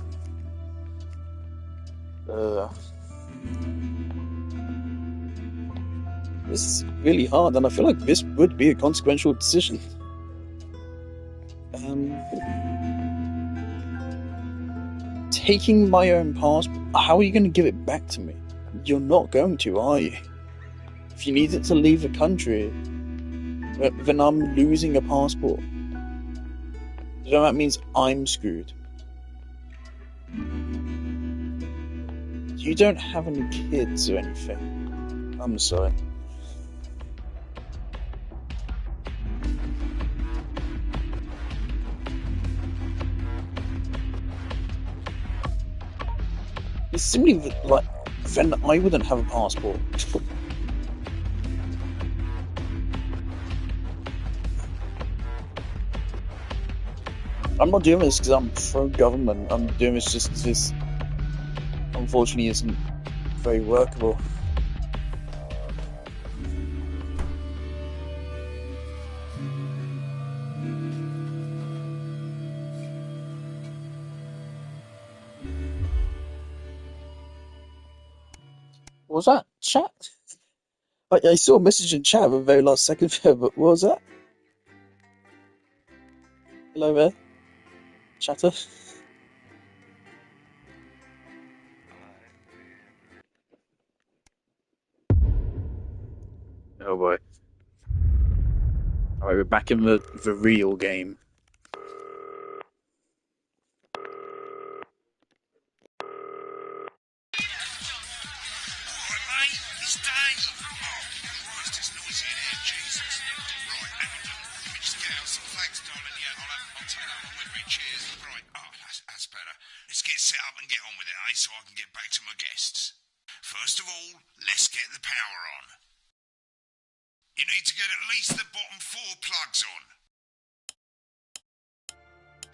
This is really hard, and I feel like this would be a consequential decision. Taking my own passport, how are you going to give it back to me? You're not going to, are you? If you need it to leave the country, then I'm losing a passport. So that means I'm screwed. You don't have any kids or anything. I'm sorry. It's simply like, then I wouldn't have a passport. I'm not doing this because I'm pro-government. I'm doing this just because this, unfortunately, isn't very workable. What was that? Chat? I saw a message in chat at the very last second there, but what was that? Hello there, chatter. Oh boy. Alright, we're back in the real game. Let's get set up and get on with it, eh? So I can get back to my guests. First of all, let's get the power on. You need to get at least the bottom 4 plugs on.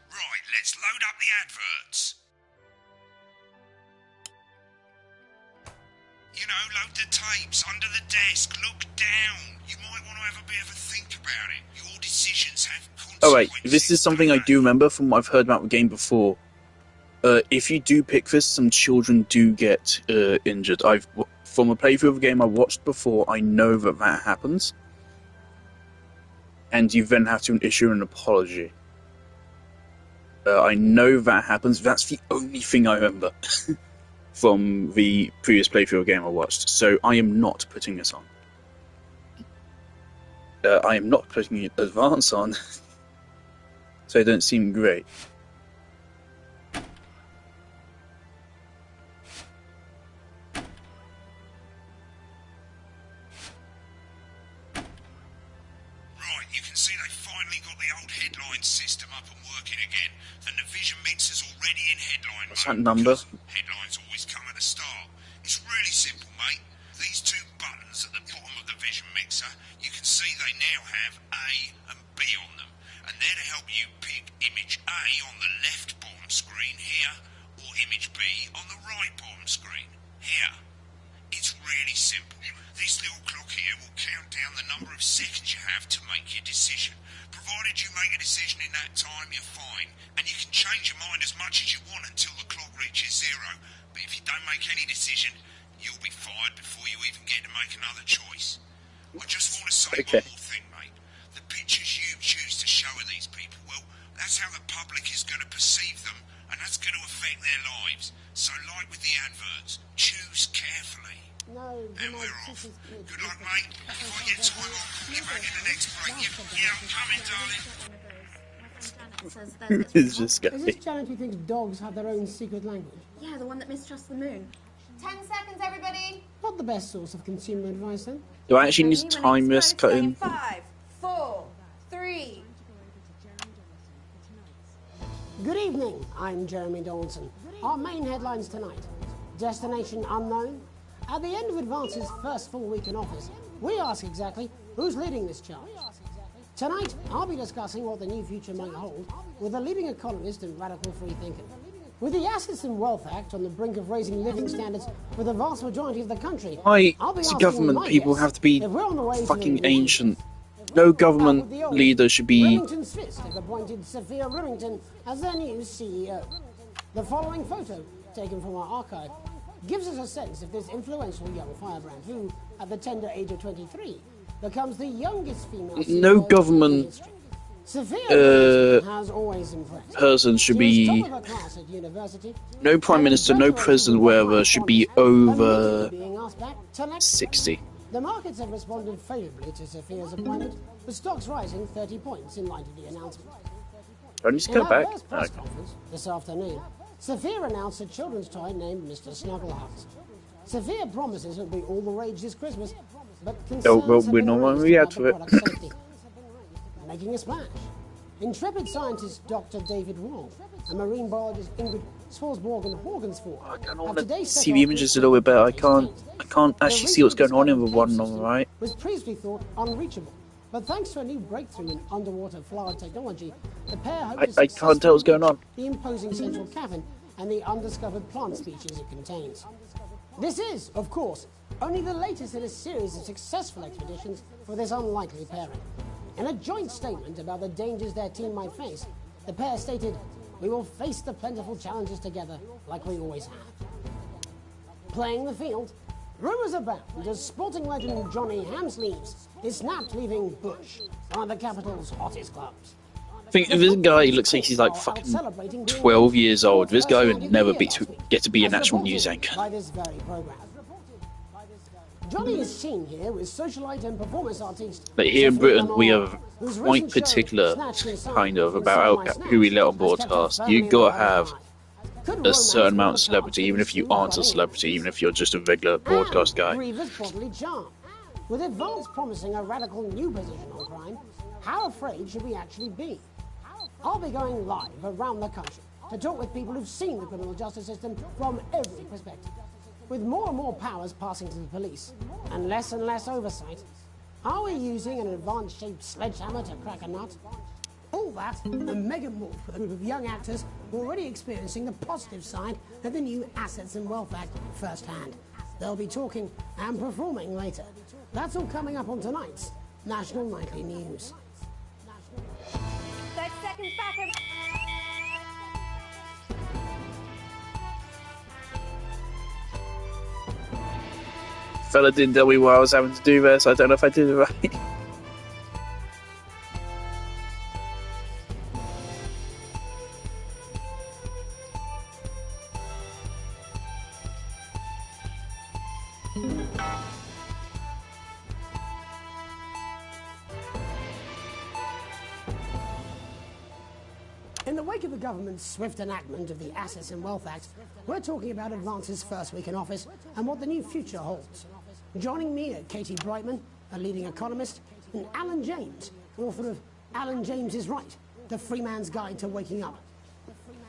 Right, let's load up the adverts. You know, load the tapes under the desk, look down. You might want to have a bit of a think about it. Your decisions have consequences. Oh wait, this is something I do remember from what I've heard about the game before. If you do pick this, some children do get injured. From a playthrough of the game I watched before, I know that happens. And you then have to issue an apology. I know that happens. That's the only thing I remember from the previous playthrough of the game I watched. So I am not putting this on. I am not putting Advance on. So it don't seem great. working again, and the Vision Mixer's already in headline What's mode. that number? Headlines always come at the start. It's really simple, mate. These two buttons at the bottom of the Vision Mixer, you can see they now have A and B on them. And they're to help you pick image A on the left bottom screen here, or image B on the right bottom screen here. It's really simple. This little clock here will count down the number of seconds you have to make your decision. Provided you make a decision in that time, you're fine. And you can change your mind as much as you want until the clock reaches 0. But if you don't make any decision, you'll be fired before you even get to make another choice. I just want to say one more thing, mate. The pictures you choose to show of these people, well, that's how the public is going to perceive them, and that's going to affect their lives. So like with the adverts, choose carefully. No, and we're off. Good luck, mate. If I get time, I'll call you back in the next break. Yeah, I'm coming, darling. It's just Is this Janet who thinks dogs have their own secret language? Yeah, the one that mistrusts the moon. 10 seconds, everybody. Not the best source of consumer advice, then. Do I actually need to time this cut in? 5, 4, 3. Good evening, I'm Jeremy Dawson. Our main headlines tonight. Destination unknown. At the end of Advance's first full week in office, we ask exactly who's leading this charge. Tonight, I'll be discussing what the new future might hold with a leading economist and radical free thinker. With the Assets and Wealth Act on the brink of raising living standards for the vast majority of the country, Why I'll be does asking government my people guests have to be if we're on the way to fucking the ancient? No government leader should be... Remington's Fist have appointed Sophia Remington as their new CEO. The following photo, taken from our archive, gives us a sense of this influential young firebrand who, at the tender age of 23, becomes the youngest female CEO No government has always impressed. person should be... Top of her class at university, No prime minister, no president, wherever, should be over 60. the markets have responded favourably to Sophia's appointment, with stocks rising 30 points in light of the announcement. Do I need to In go our back? first press conference this afternoon, Sophia announced a children's toy named Mr. Snugglehouse. Sophia promises it'll be all the rage this Christmas, but concerns well, have we're been not raised going to about react to the it. product's safety. Making a splash. Intrepid scientist Dr. David Wong and marine biologist Ingrid Swarsborg and Horgensford have today set See off the to images a little bit better. I can't actually see what's going on in the one on the right. was previously thought unreachable. But thanks to a new breakthrough in underwater flower technology, the pair hope to I can't tell what's going on. the imposing central cavern and the undiscovered plant species it contains. This is, of course, only the latest in a series of successful expeditions for this unlikely pairing. In a joint statement about the dangers their team might face, the pair stated, "We will face the plentiful challenges together like we always have." Playing the field, rumours abound as sporting legend Johnny Hamsleeves is snapped leaving Bush, one of the capital's hottest clubs. I think if this guy looks like he's like fucking 12 years old, this guy would never get to be an actual news anchor. By this very program. Johnny is seen here with socialite and performance artist. Like here in Sophia Britain, we Lamar, have whose quite recent show, particular Snatched and Signed, kind of with about Semi who we let on Snatched, has kept broadcast. us You firmly gotta in the have Could a romance certain amount of with celebrity, even if you aren't a celebrity, even if you're just a regular broadcast guy. Grievous bodily charm. With Advance promising a radical new position on crime, how afraid should we actually be? I'll be going live around the country to talk with people who've seen the criminal justice system from every perspective. With more and more powers passing to the police and less oversight, are we using an Advance-shaped sledgehammer to crack a nut? All that and mega more for a group of young actors already experiencing the positive side of the new Assets and Wealth Act firsthand. They'll be talking and performing later. That's all coming up on tonight's National Nightly News. 30 seconds back. Fella didn't tell me why I was having to do this. I don't know if I did it right. In the wake of the government's swift enactment of the Assets and Wealth Act, we're talking about Advance's first week in office and what the new future holds. Joining me are Katie Brightman, a leading economist, and Alan James, author of Alan James is Right, The Free Man's Guide to Waking Up.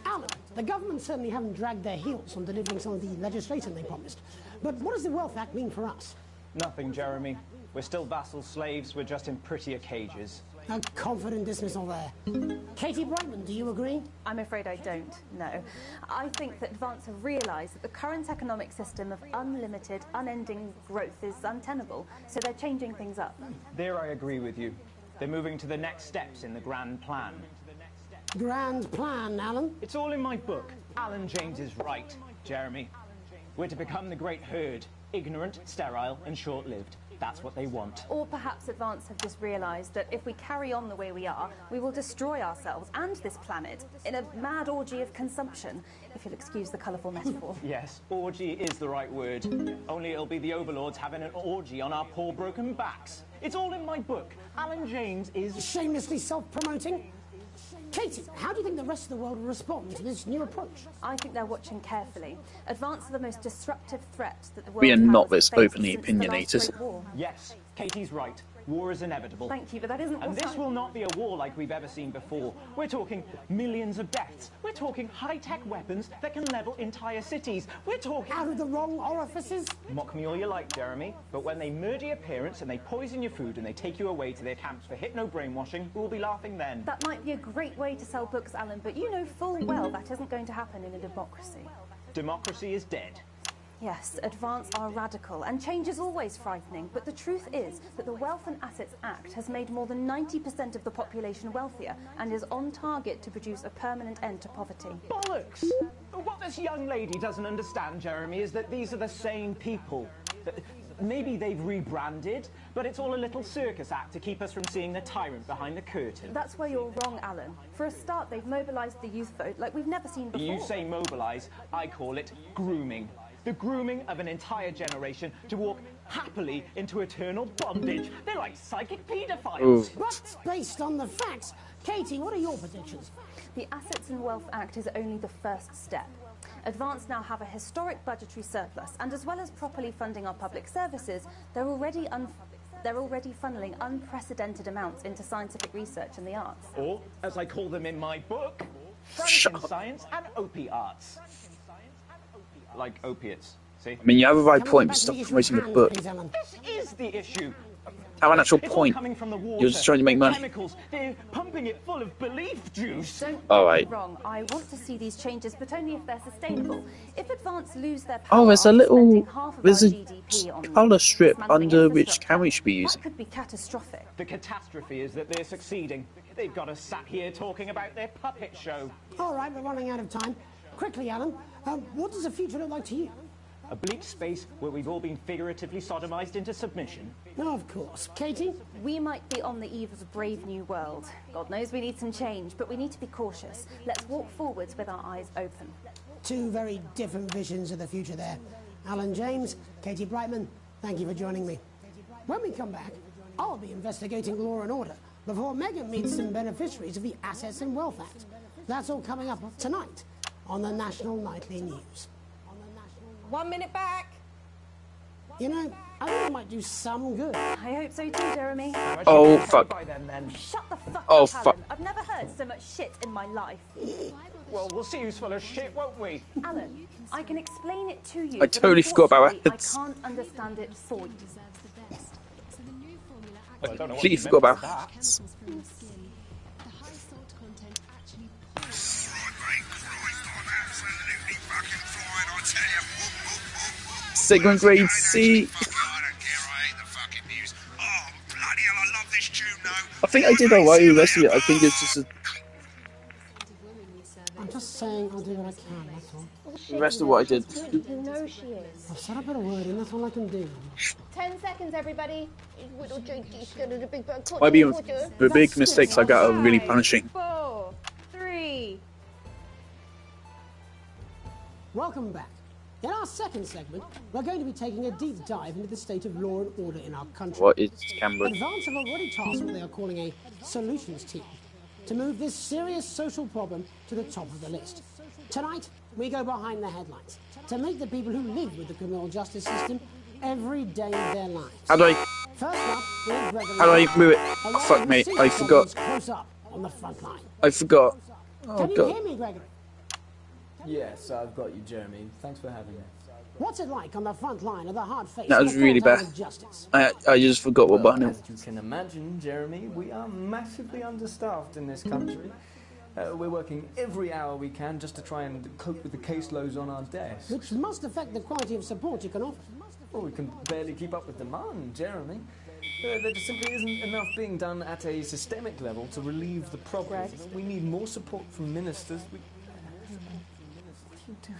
Alan, the government certainly haven't dragged their heels on delivering some of the legislation they promised. But what does the Wealth Act mean for us? Nothing, Jeremy. We're still vassal slaves, we're just in prettier cages. A confident dismissal there. Katie Brightman, do you agree? I'm afraid I don't, no. I think that Advance have realised that the current economic system of unlimited, unending growth is untenable, so they're changing things up. There I agree with you. They're moving to the next steps in the grand plan. Grand plan, Alan? It's all in my book. Alan James is right, Jeremy. We're to become the great herd, ignorant, sterile, and short-lived. That's what they want. Or perhaps Advance have just realised that if we carry on the way we are, we will destroy ourselves and this planet in a mad orgy of consumption, if you'll excuse the colourful metaphor. Yes, orgy is the right word. Only it'll be the overlords having an orgy on our poor broken backs. It's all in my book. Alan James is... Shamelessly self-promoting? Katie, how do you think the rest of the world will respond to this new approach? I think they're watching carefully. Advance are the most disruptive threat that the world We are not has this faced openly since the last opinionated. Great War. Yes, Katie's right. War is inevitable. Thank you, but that isn't And what this will not be a war like we've ever seen before. We're talking millions of deaths. We're talking high-tech weapons that can level entire cities. We're talking... Out of the wrong orifices? Mock me all you like, Jeremy, but when they murder your parents and they poison your food and they take you away to their camps for hypno-brainwashing, we'll be laughing then. That might be a great way to sell books, Alan, but you know full well that isn't going to happen in a democracy. Democracy is dead. Yes, Advance are radical, and change is always frightening, but the truth is that the Wealth and Assets Act has made more than 90% of the population wealthier and is on target to produce a permanent end to poverty. Bollocks! What this young lady doesn't understand, Jeremy, is that these are the same people. Maybe they've rebranded, but it's all a little circus act to keep us from seeing the tyrant behind the curtain. That's where you're wrong, Alan. For a start, they've mobilised the youth vote like we've never seen before. You say mobilise, I call it grooming. The grooming of an entire generation to walk happily into eternal bondage. They're like psychic paedophiles. But based on the facts, Katie, what are your predictions? The Assets and Wealth Act is only the first step. Advance now have a historic budgetary surplus, and as well as properly funding our public services, they're already funneling unprecedented amounts into scientific research and the arts. Or, as I call them in my book, Franken-science and opiates. Like opiates, see? I mean, you have a right point, but stop promoting the book. This is the issue. Have an actual It's all point. coming from the water, You're just trying to make money. Chemicals, they're pumping it full of belief juice. Don't All get right. me wrong. I want to see these changes, but only if they're sustainable. If Advance lose their power, Oh, there's a after little... spending half of There's our a GDP on colour strip dismantling under which infrastructure, camera you should be that using. could be catastrophic. The catastrophe is that they're succeeding. They've got us sat here talking about their puppet show. All right, we're running out of time. Quickly, Alan, what does the future look like to you? A bleak space where we've all been figuratively sodomized into submission. No, of course. Katie? We might be on the eve of a brave new world. God knows we need some change, but we need to be cautious. Let's walk forwards with our eyes open. Two very different visions of the future there. Alan James, Katie Brightman, thank you for joining me. When we come back, I'll be investigating law and order before Megan meets some beneficiaries of the Assets and Wealth Act. That's all coming up tonight on the National Nightly News. 1 minute back. You know, I think it might do some good. I hope so too, Jeremy. Oh, fuck. Shut the fuck Oh, up, fuck. Alan. I've never heard so much shit in my life. Well, we'll see who's full of shit, won't we? Alan, I can explain it to you. I totally forgot about unfortunately, Assets. I can't understand it for you. I completely forgot about that. Segment grade C. I think I did alright with the rest of it. I think it's just I'm just saying I'll do what I can, that's all. the rest of what I did. You know she is. I've said a bit of word and that's all I can do. 10 seconds, everybody. Little Jakey's got a big bag. Maybe the big mistakes I got are really punishing. 4, 3. Welcome back. In our second segment, we're going to be taking a deep dive into the state of law and order in our country. What is Cameron? Advance have already tasked what they are calling a solutions team to move this serious social problem to the top of the list. Tonight, we go behind the headlines to meet the people who live with the criminal justice system every day of their lives. How do I? First up, How do I move it? Oh, fuck me, I forgot. Close up on the front line. I forgot. Oh, Can you God. hear me, Gregory? Yes, I've got you, Jeremy. Thanks for having me. What's it like on the front line of the hard-faced That was really bad. of justice? I just forgot what button it was. As you can imagine, Jeremy, we are massively understaffed in this country. We're working every hour we can just to try and cope with the caseloads on our desks. Which must affect the quality of support you can offer. Well, we can barely keep up with demand, Jeremy. There just simply isn't enough being done at a systemic level to relieve the problem. We need more support from ministers. What are you doing?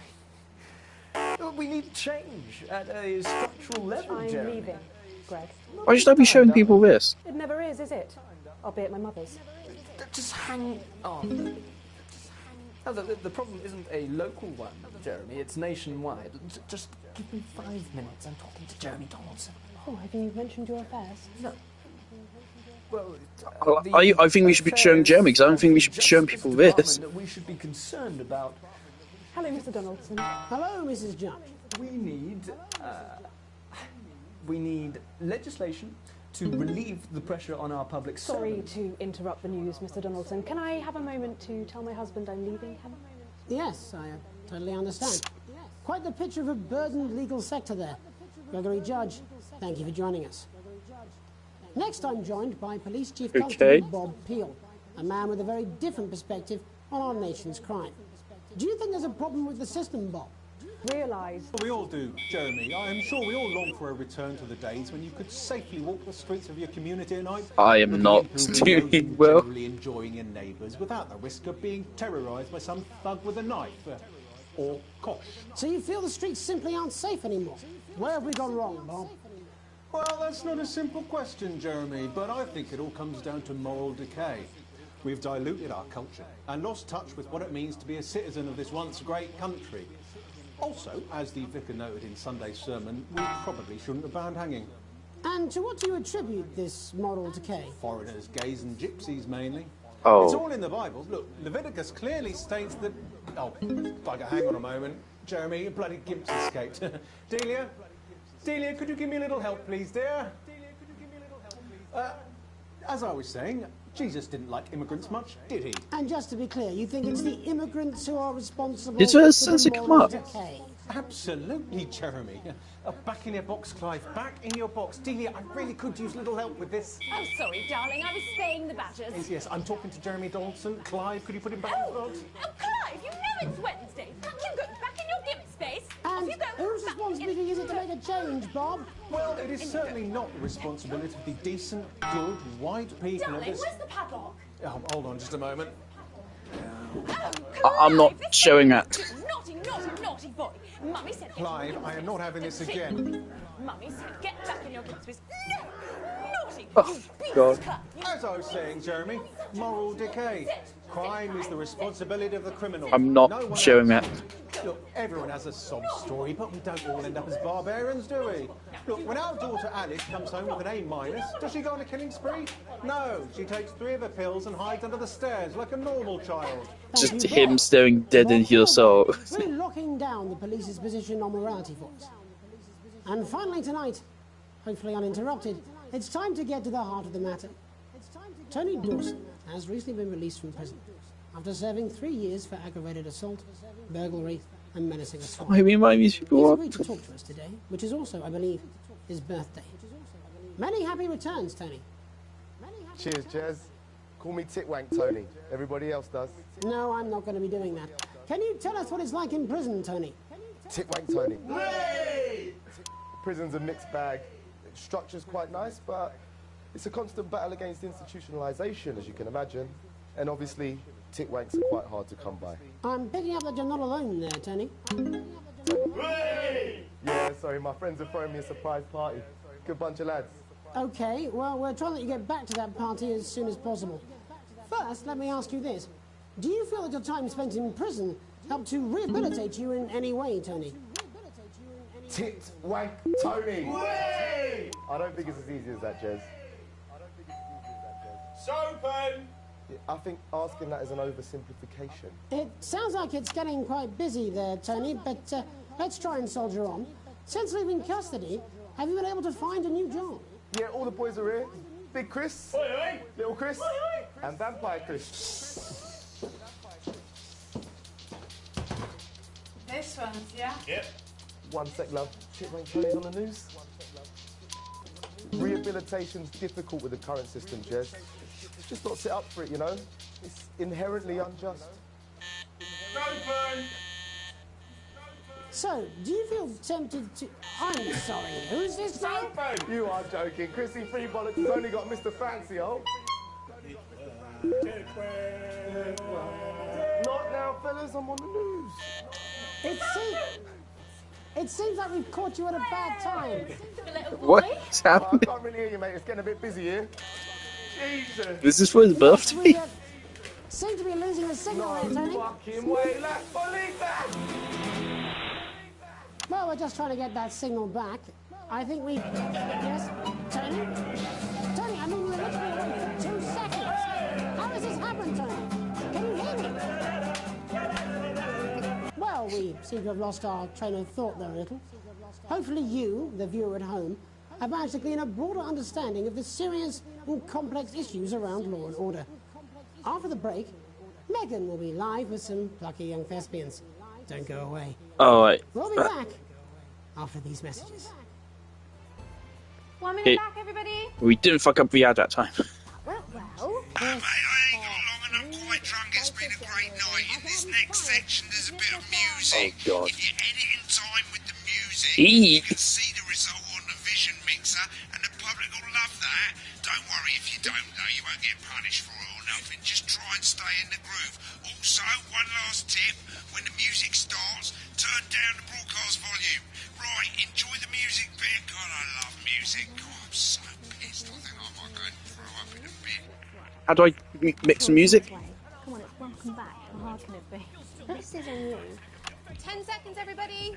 We need change at a structural level, I'm Jeremy. leaving, Greg. Why should I be showing people this? It never is it? I'll be at my mother's. Just hang on. Oh, the problem isn't a local one, Jeremy. It's nationwide. Just give me 5 minutes. I'm talking to Jeremy Donaldson. Oh, have you mentioned your affairs? No. Well, I think we should be showing Jeremy, because I don't think we should be showing people this. That we should be concerned about. Hello, Mr. Donaldson. Hello, Mrs. Judge. We need legislation to relieve the pressure on our public Sorry to interrupt the news, Mr. Donaldson. Can I have a moment to tell my husband I'm leaving him? Yes, I totally understand. Quite the picture of a burdened legal sector there. Gregory Judge, thank you for joining us. Next, I'm joined by Police Chief Constable Bob Peel, a man with a very different perspective on our nation's crime. Do you think there's a problem with the system, Bob? Realise. We all do, Jeremy. I am sure we all long for a return to the days when you could safely walk the streets of your community at night. I am not doing well. Generally enjoying your neighbours without the risk of being terrorised by some thug with a knife. Or kosh. So you feel the streets simply aren't safe anymore? Where have we gone wrong, Bob? Well, that's not a simple question, Jeremy, but I think it all comes down to moral decay. We've diluted our culture and lost touch with what it means to be a citizen of this once great country. Also, as the vicar noted in Sunday's sermon, we probably shouldn't have banned hanging. And to what do you attribute this moral decay? Foreigners, gays and gypsies mainly. Oh. It's all in the Bible. Look, Leviticus clearly states that... Oh, bugger, hang on a moment. Jeremy, your bloody gimp's escaped. Delia? Delia, could you give me a little help, please, dear? As I was saying, Jesus didn't like immigrants much, did he? And just to be clear, you think it's the immigrants who are responsible Did for her the sense come moral up? decay? Absolutely, Jeremy. Back in your box, Clive. Back in your box. Delia, I really could use a little help with this. Oh, sorry, darling. I was spaying the badgers. Yes, I'm talking to Jeremy Donaldson. Clive, could you put him back in the box? Oh, Clive, you know it's Wednesday. Back you go. Back in your gimp space. And Off you go. whose responsibility is it to make a change, Bob? Well, it is certainly not the responsibility of the decent, good, white people of Darling, this... where's the padlock? Oh, hold on just a moment. I'm not showing that. Naughty, naughty, naughty boy. Mummy said... Clive, I am not having this again. Mummy said get back in your gimp space. No! Naughty! Oh, God. As I was saying, Jeremy, moral decay. Crime is the responsibility of the criminal. I'm not No one showing else. that. Look, everyone has a sob story, but we don't all end up as barbarians, do we? Look, when our daughter Alice comes home with an A-, does she go on a killing spree? No, she takes 3 of her pills and hides under the stairs like a normal child. Just him staring dead into your soul. Really locking down the police's position on morality for us. And finally tonight, hopefully uninterrupted, it's time to get to the heart of the matter. Tony Dawson has recently been released from prison after serving 3 years for aggravated assault, burglary and menacing assault. Why remind these people He's up? agreed to talk to us today, which is also, I believe, his birthday. Many happy returns, Tony. Cheers, Jez. Call me Titwank Tony. Everybody else does. No, I'm not going to be doing that. Can you tell us what it's like in prison, Tony? Titwank Tony. Prison's a mixed bag. Structure's quite nice, but it's a constant battle against institutionalisation, as you can imagine. And obviously, Titwanks are quite hard to come by. I'm picking up that you're not alone there, Tony. Yeah, sorry, my friends are throwing me a surprise party. Good bunch of lads. Okay, well, we're trying to let you get back to that party as soon as possible. First, let me ask you this. Do you feel that your time spent in prison helped to rehabilitate you in any way, Tony? Titwank Tony! I don't think it's as easy as that, Jez. Soapin! I think asking that is an oversimplification. It sounds like it's getting quite busy there, Tony, but let's try and soldier on. Since leaving custody, have you been able to find a new job? Yeah, all the boys are here. Big Chris. Oi, oi. Little Chris. Oi, oi. And Vampire Chris. This one's, yeah? Yep. 1 sec, love. Chipmunk Charlie's on the news. Rehabilitation's difficult with the current system, Jez. Just not set up for it, you know? It's inherently unjust. Open! So, do you feel tempted to... I'm sorry, who's this now? You are joking. Chrissy Freebollocks has only got Mr. Fancy, oh. Not now, fellas, I'm on the news. It seems like we've caught you at a bad time. What's happening? I can't really hear you, mate. It's getting a bit busy here. Jesus. Is this for his birthday? We seem to be losing a signal there, Tony. Fucking way, let's believe that. Well, we're just trying to get that signal back. I think we... Yes? Tony? Tony, I mean, we were literally away for 2 seconds. How has this happened, Tony? Can you hear me? Well, we seem to have lost our train of thought there a little. Hopefully you, the viewer at home, have managed to glean a broader understanding of the serious and complex issues around law and order. After the break, Megan will be live with some plucky young thespians. Don't go away. Oh, right. We'll be back after these messages. 1 minute back, everybody. We didn't fuck up the ad that time. Well. Mate, I ain't got long and I'm quite drunk. It's been a great night. In this next section, there's a bit of music. Oh, God. If you edit in time with the music, Eek. you can see the result on the Vision Mixer, and the public will love that. Don't worry if you don't, though. You won't get punished for it or nothing. Just try and stay in the groove. Also, one last tip. When the music starts, turn down the broadcast volume. Right, enjoy the music bit. God, I love music. God, I'm so pissed. I think I might go and throw up in a bit. How do I mix some music? Come on, it's welcome back. How hard can it be? This is on you. 10 seconds, everybody.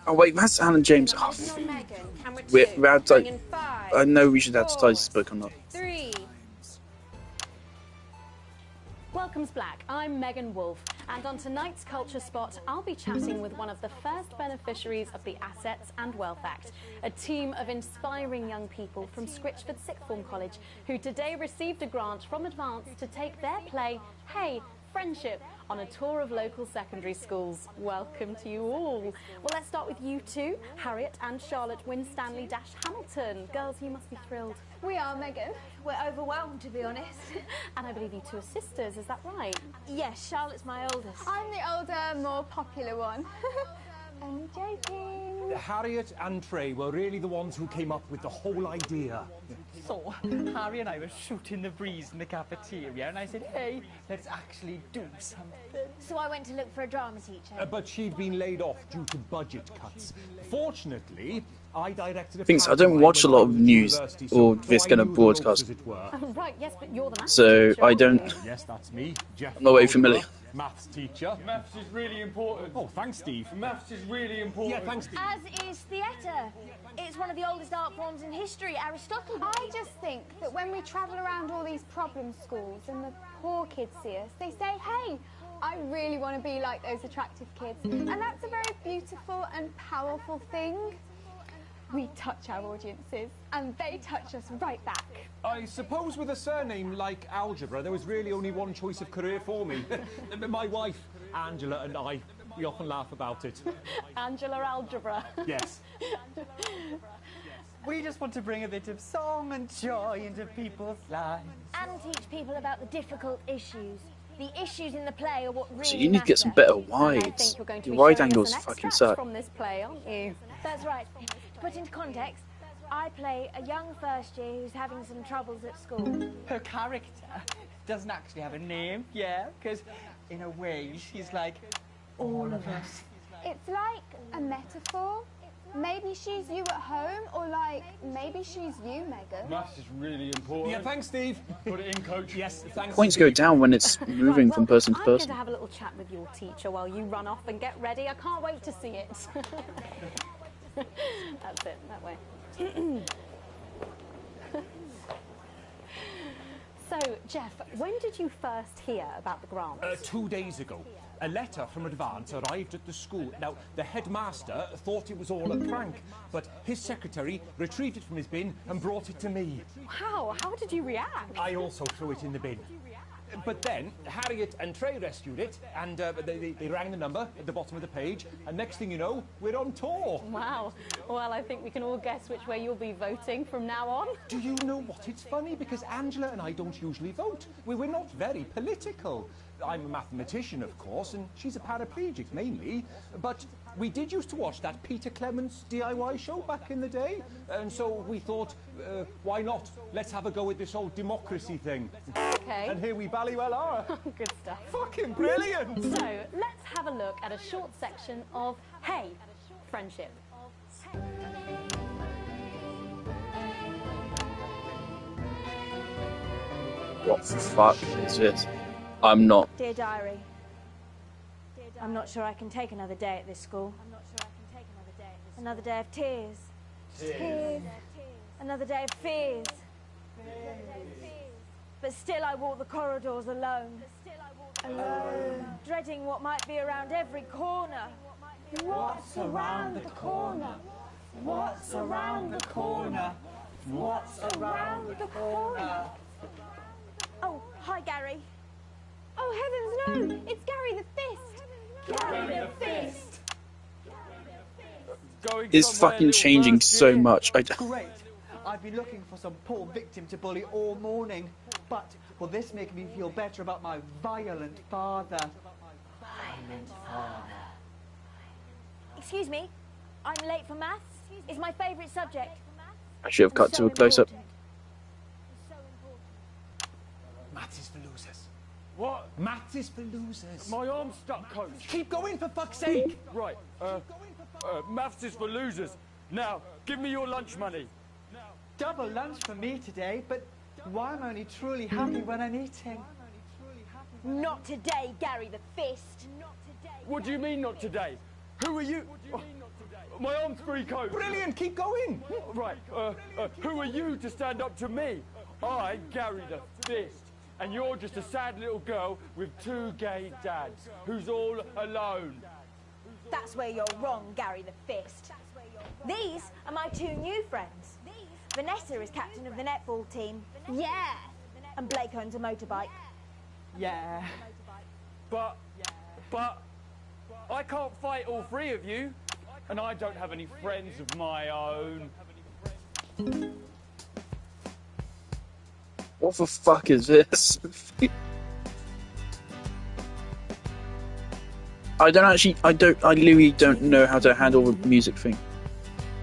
Oh wait, that's Alan James. Oh, Megan, camera 2. we're advertising. Bring in 5, I know we should advertise this book or not. 3. Welcome's Black. I'm Megan Wolfe, and on tonight's Culture Spot, I'll be chatting with one of the first beneficiaries of the Assets and Wealth Act, a team of inspiring young people from Scritchford Sixth Form College who today received a grant from Advance to take their play, Hey, Friendship, on a tour of local secondary schools. Welcome to you all. Well, let's start with you two, Harriet and Charlotte Winstanley-Hamilton. Girls, you must be thrilled. We are, Megan. We're overwhelmed, to be honest. And I believe you two are sisters, is that right? Yes, Charlotte's my oldest. I'm the older, more popular one. Only joking. Harriet and Trey were really the ones who came up with the whole idea. So, Harry and I were shooting the breeze in the cafeteria, and I said, hey, let's actually do something. So I went to look for a drama teacher. But she'd been laid off due to budget cuts. Fortunately, I directed a Things I don't watch a lot of news or this kind of broadcast, Right, yes, but you're the maths so teacher, I don't. Yes, that's me, Jeff. I'm not very familiar. Maths teacher. Maths is really important. Oh, thanks, Steve. Maths is really important. Yeah, thanks, Steve. As is theatre. It's one of the oldest art forms in history, Aristotle. I just think that when we travel around all these problem schools and the poor kids see us, they say, hey, I really want to be like those attractive kids. And that's a very beautiful and powerful thing. We touch our audiences, and they touch us right back. I suppose with a surname like Algebra, there was really only one choice of career for me. My wife, Angela, and I, we often laugh about it. Angela Algebra. Yes. We just want to bring a bit of song and joy into people's lives. And teach people about the difficult issues. The issues in the play are what really So you need to get some matter. better wides. Your wide angles fucking suck. From this play, aren't you? That's right. To put into context, I play a young first year who's having some troubles at school. Her character doesn't actually have a name, yeah, because in a way she's like all of us. It's like a metaphor. Maybe she's you at home, or like, maybe she's you, Megan. Maths is really important. Yeah, thanks, Steve. Put it in, coach. Yes, thanks. Points go down when it's moving from person to I'm going person. to have a little chat with your teacher while you run off and get ready. I can't wait to see it. That's it, that way. So, Jeff, when did you first hear about the grant? 2 days ago. A letter from Advance arrived at the school. Now, the headmaster thought it was all a prank, but his secretary retrieved it from his bin and brought it to me. How? How did you react? I also threw it in the bin. But then Harriet and Trey rescued it, and they rang the number at the bottom of the page, and next thing you know, we're on tour. Wow. Well, I think we can all guess which way you'll be voting from now on. Do you know what? It's funny because Angela and I don't usually vote. We're not very political. I'm a mathematician, of course, and she's a paraplegic mainly, but we did used to watch that Peter Clements DIY show back in the day, and so we thought, why not? Let's have a go with this old democracy thing. Okay. And here we bally well are. Good stuff. Fucking brilliant! So, let's have a look at a short section of Hey, Friendship. What the fuck is this? I'm not. Dear Diary, I'm not sure I can take another day at this school. Another day of tears. Tears. Another day of fears. But still I walk the corridors alone. Alone. Dreading what might be around every corner. What's around the corner? What's around the corner? What's around the corner? Oh, hi Gary. Oh, heavens no! It's Gary the Fist! Gary the Fist! It's fucking changing so much. Great. I've been looking for some poor victim to bully all morning. But will this make me feel better about my violent father? Violent father. Excuse me, I'm late for maths. It's my favourite subject. I should have cut to a close-up. Maths is for losers. What? Maths is for losers. My arm's stuck, coach. Keep going, for fuck's sake. Right, maths is for losers. Now, give me your lunch money. Double lunch for me today, but why am I only truly happy when I'm eating? Not today, Gary the Fist. What do you mean not today? Who are you? My arm's free, coach. Brilliant, keep going. Right, who are you to stand up to me? I'm Gary the Fist. And you're just a sad little girl with 2 gay dads who's all alone. That's where you're wrong, Gary the Fist. These are my 2 new friends. Vanessa is captain of the netball team. Yeah. And Blake owns a motorbike. Yeah. But I can't fight all 3 of you. And I don't have any friends of my own. What the fuck is this? I literally don't know how to handle the music thing.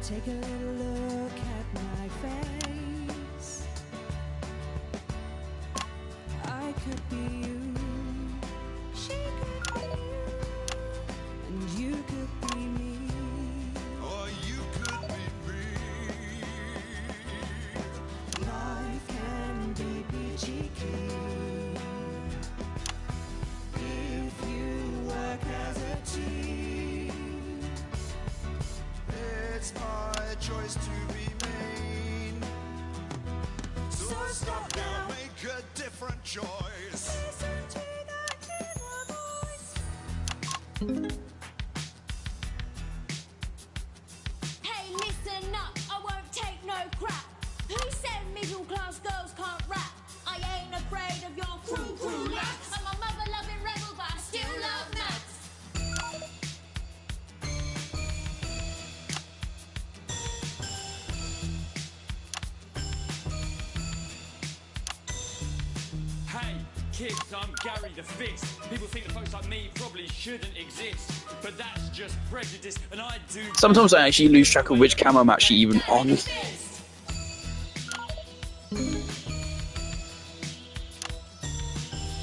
Take a little look at my face. I could be you. She could be you. And you could be me. Or you could be me. Life can be peachy keen if you work as a team. It's my choice to be mean. So stop now, make a different choice. Listen to that inner voice. Hey, listen up, I won't take no crap. Who said middle-class girls can't rap? I ain't afraid of your cruel lads. I'm a mother-loving rebel, but I still love maths. Hey, kids, I'm Gary the Fist. People think that folks like me probably shouldn't exist. But that's just prejudice, and I do... Sometimes I actually lose track of which camera I'm actually even on.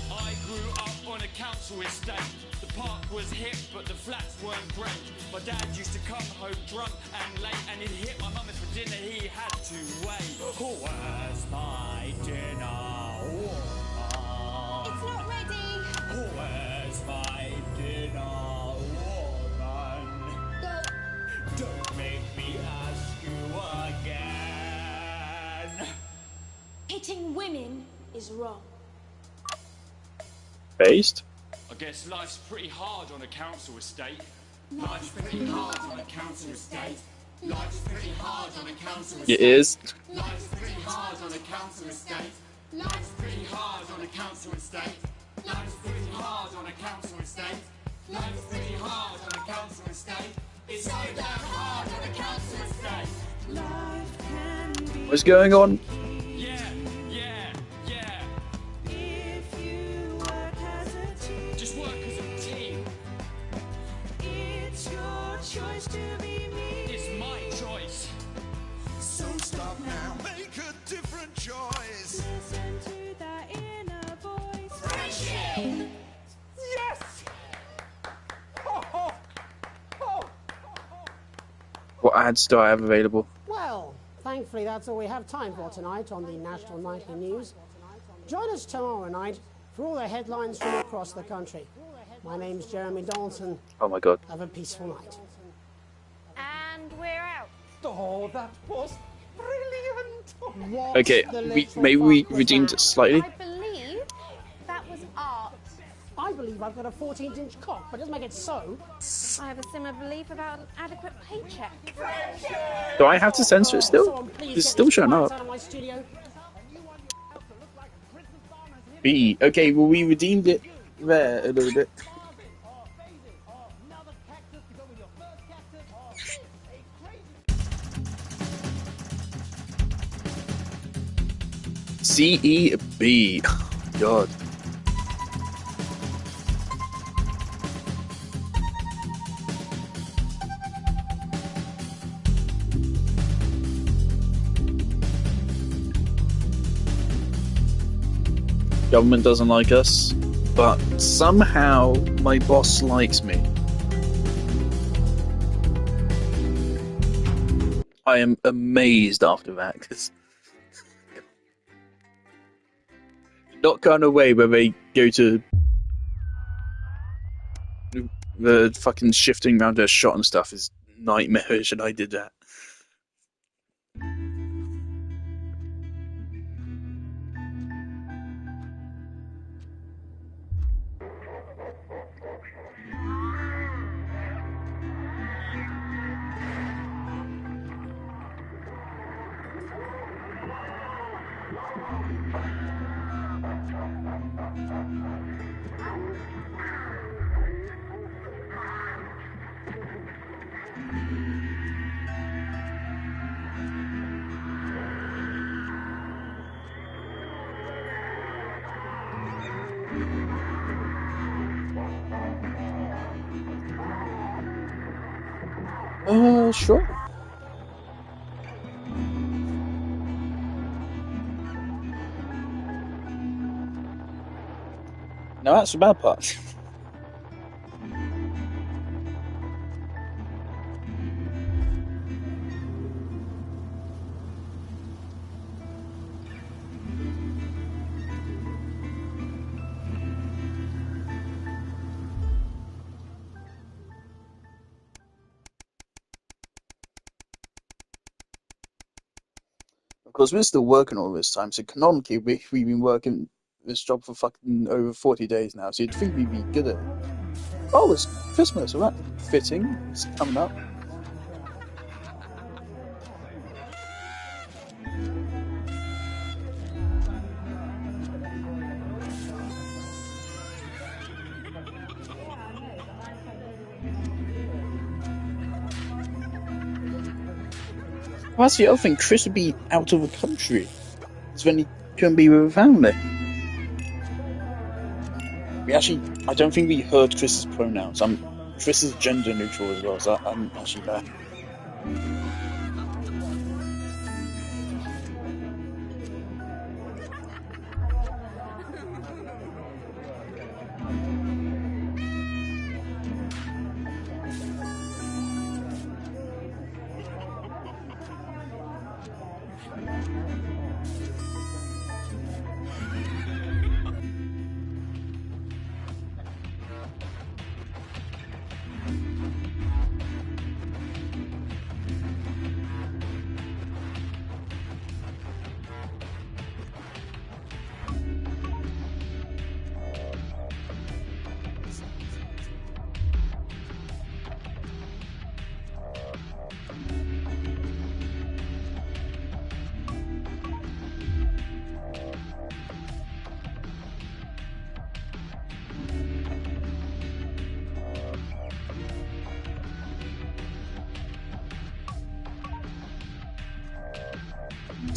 I grew up on a council estate. The park was hip, but the flats weren't great. My dad used to come home drunk and late, and he'd hit my mum for dinner, he had to wait. Where's my dinner? It's not ready. Where's my dinner, woman? Don't make me ask you again. Hitting women is wrong. Based? I guess life's pretty hard on a council estate. Life's pretty hard on a council estate. Life's pretty hard on a council estate. It is. Life's pretty hard on a council estate. Life's pretty hard on a council estate. Life's pretty hard on a council estate. Life's pretty hard on a council estate. It's so damn hard on a council estate. Life can be. What's going on? Yeah. If you work as a team, just work as a team. It's your choice to be me. It's my choice. So stop now, make a different choice. Listen to that inner voice. Friendship. Yes. What ads do I have available? Well, thankfully that's all we have time for tonight on the National Nightly News. Join us tomorrow night for all the headlines from across the country. My name's Jeremy Dalton. Oh my god. Have a peaceful night. And we're out. Oh, that was brilliant. Okay, maybe we redeemed it slightly. I believe that was art. I believe I've got a 14-inch cock, but doesn't make it so. I have a similar belief about an adequate paycheck. Do I have to censor it still? It's still showing up. B. Okay, well we redeemed it there a little bit. CEB. God. Government doesn't like us, but somehow my boss likes me. I am amazed after that, 'cause not kind of way where they go to the fucking shifting around their shot and stuff is nightmarish, and I did that. Sure. Now that's the bad part. Of course, we're still working all this time, so canonically we've been working this job for fucking over 40 days now, so you'd think we'd be good at it. Oh, it's Christmas, well that's fitting, it's coming up. Well, that's the other thing, Chris would be out of the country. It's when he couldn't be with a family. I don't think we heard Chris's pronouns. Chris is gender neutral as well, so I'm actually there.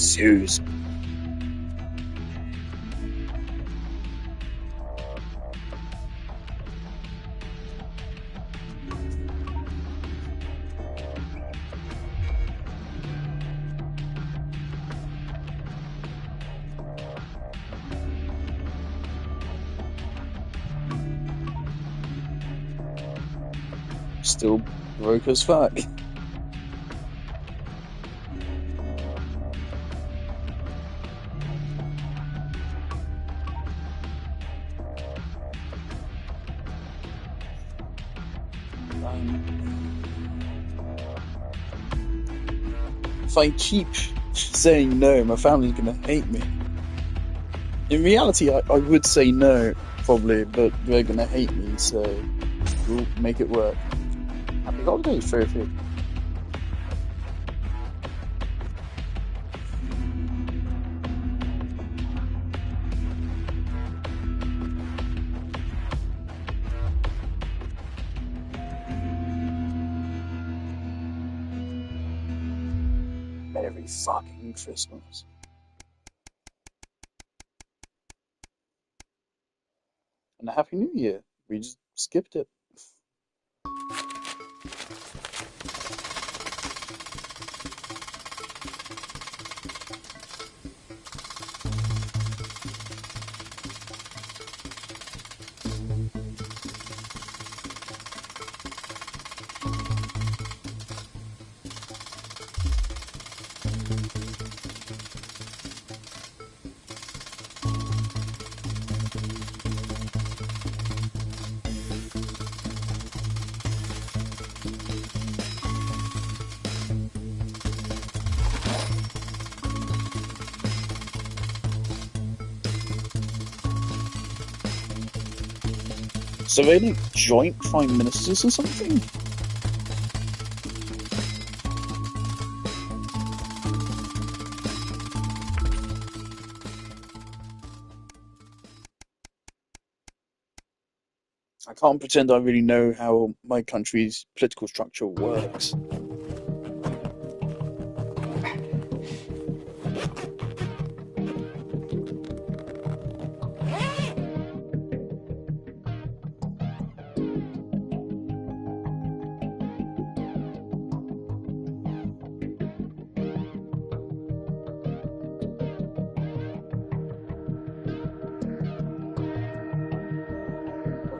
Seriously. Still broke as fuck. If I keep saying no, my family's gonna hate me. In reality, I would say no, probably, but they're gonna hate me, so we'll make it work. Happy holidays, Sophie. Merry fucking Christmas. And a Happy New Year. We just skipped it. So they like joint prime ministers or something? I can't pretend I really know how my country's political structure works.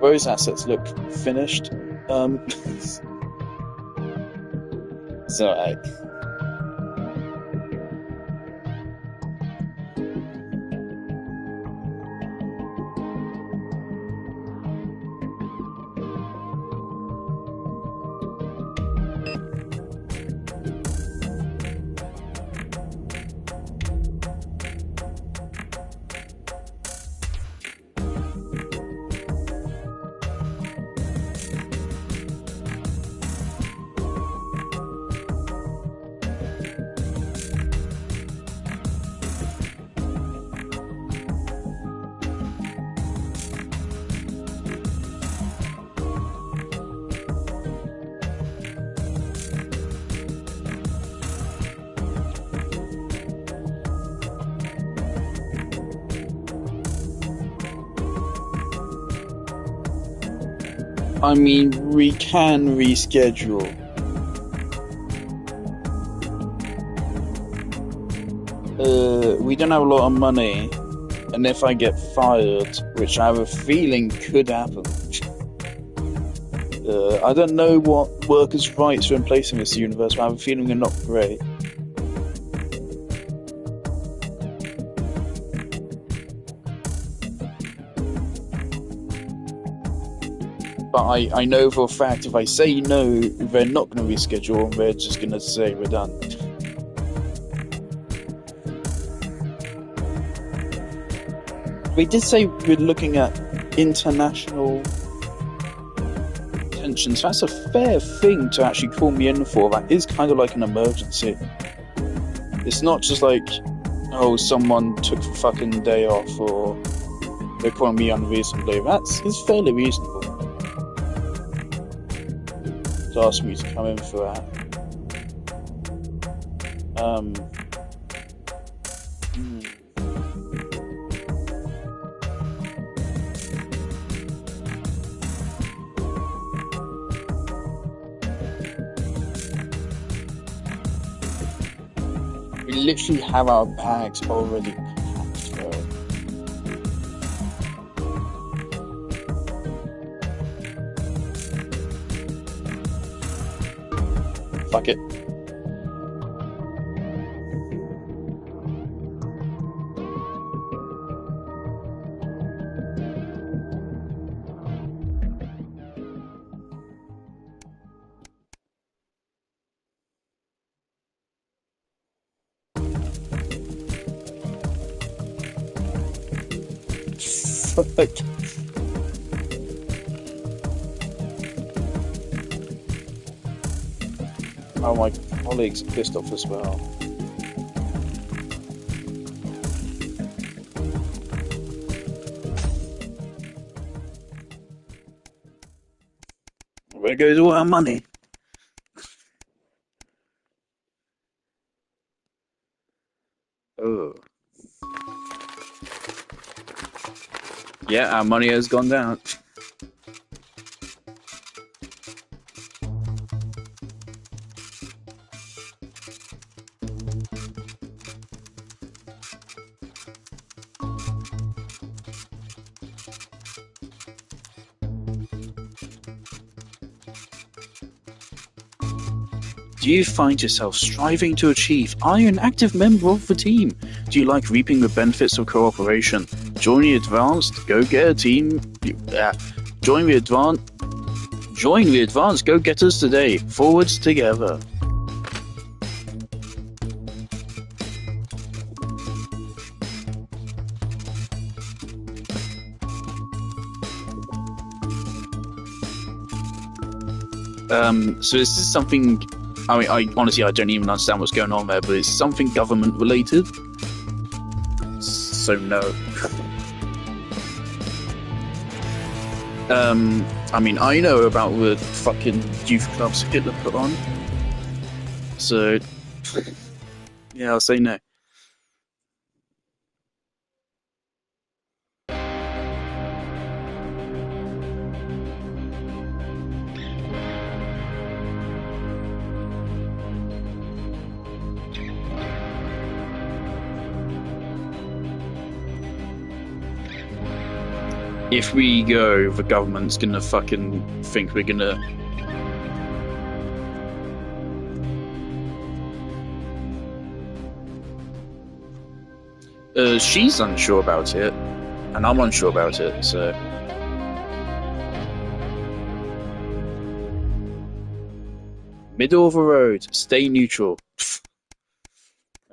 Those assets look finished. It's alright. I mean, we can reschedule. We don't have a lot of money, and if I get fired, which I have a feeling could happen, I don't know what workers' rights are in place in this universe, but I have a feeling they're not great. But I know for a fact if I say no, they're not going to reschedule and they're just going to say we're done. We did say we're looking at international tensions. That's a fair thing to actually call me in for. That is kind of like an emergency. It's not just like, oh, someone took a fucking day off or they're calling me unreasonably. It's fairly reasonable to ask me to come in for that. We literally have our bags already packed, bro. Fuck it. Fuck. Oh, my colleagues are pissed off as well. Where goes all our money? Oh. Yeah, our money has gone down. Do you find yourself striving to achieve? Are you an active member of the team? Do you like reaping the benefits of cooperation? Join the advanced go-getter team. Join the advanced go-getters today. Forwards together. So this is something. I mean, I honestly don't even understand what's going on there, but it's something government related. So no. I mean, I know about the fucking youth clubs Hitler put on. So, yeah, I'll say no. If we go, the government's gonna fucking think we're gonna... she's unsure about it, and I'm unsure about it, so... Middle of the road, stay neutral.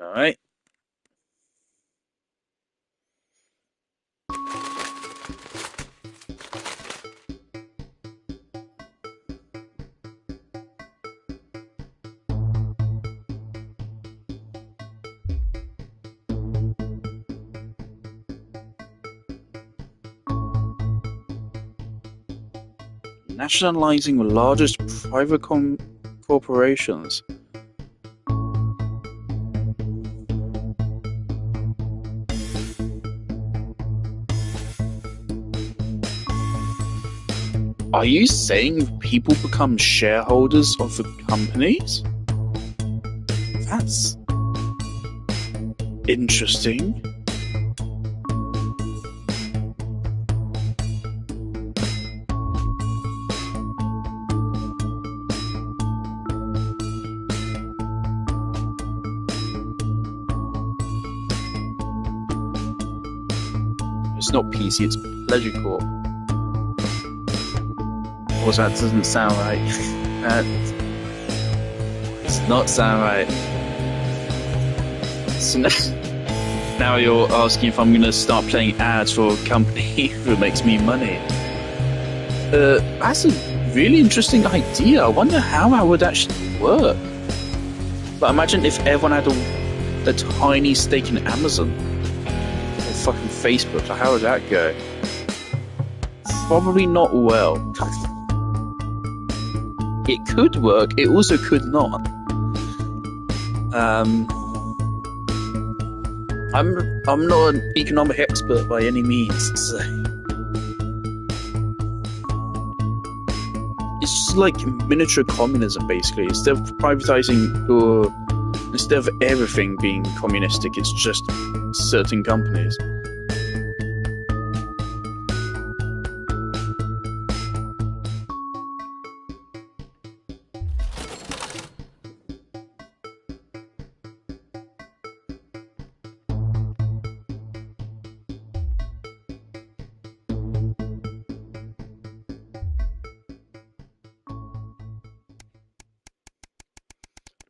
Alright. Nationalizing the largest private corporations. Are you saying people become shareholders of the companies? That's interesting. It's not PC, it's Pleasure Corp. Also, that doesn't sound right. That does not sound right. So now you're asking if I'm going to start playing ads for a company that makes me money. That's a really interesting idea. I wonder how that would actually work. But imagine if everyone had a tiny stake in Amazon. Fucking Facebook, how would that go? Probably not well. It could work, it also could not. I'm not an economic expert by any means, so it's just like miniature communism, basically. Instead of privatizing or instead of everything being communistic, it's just certain companies.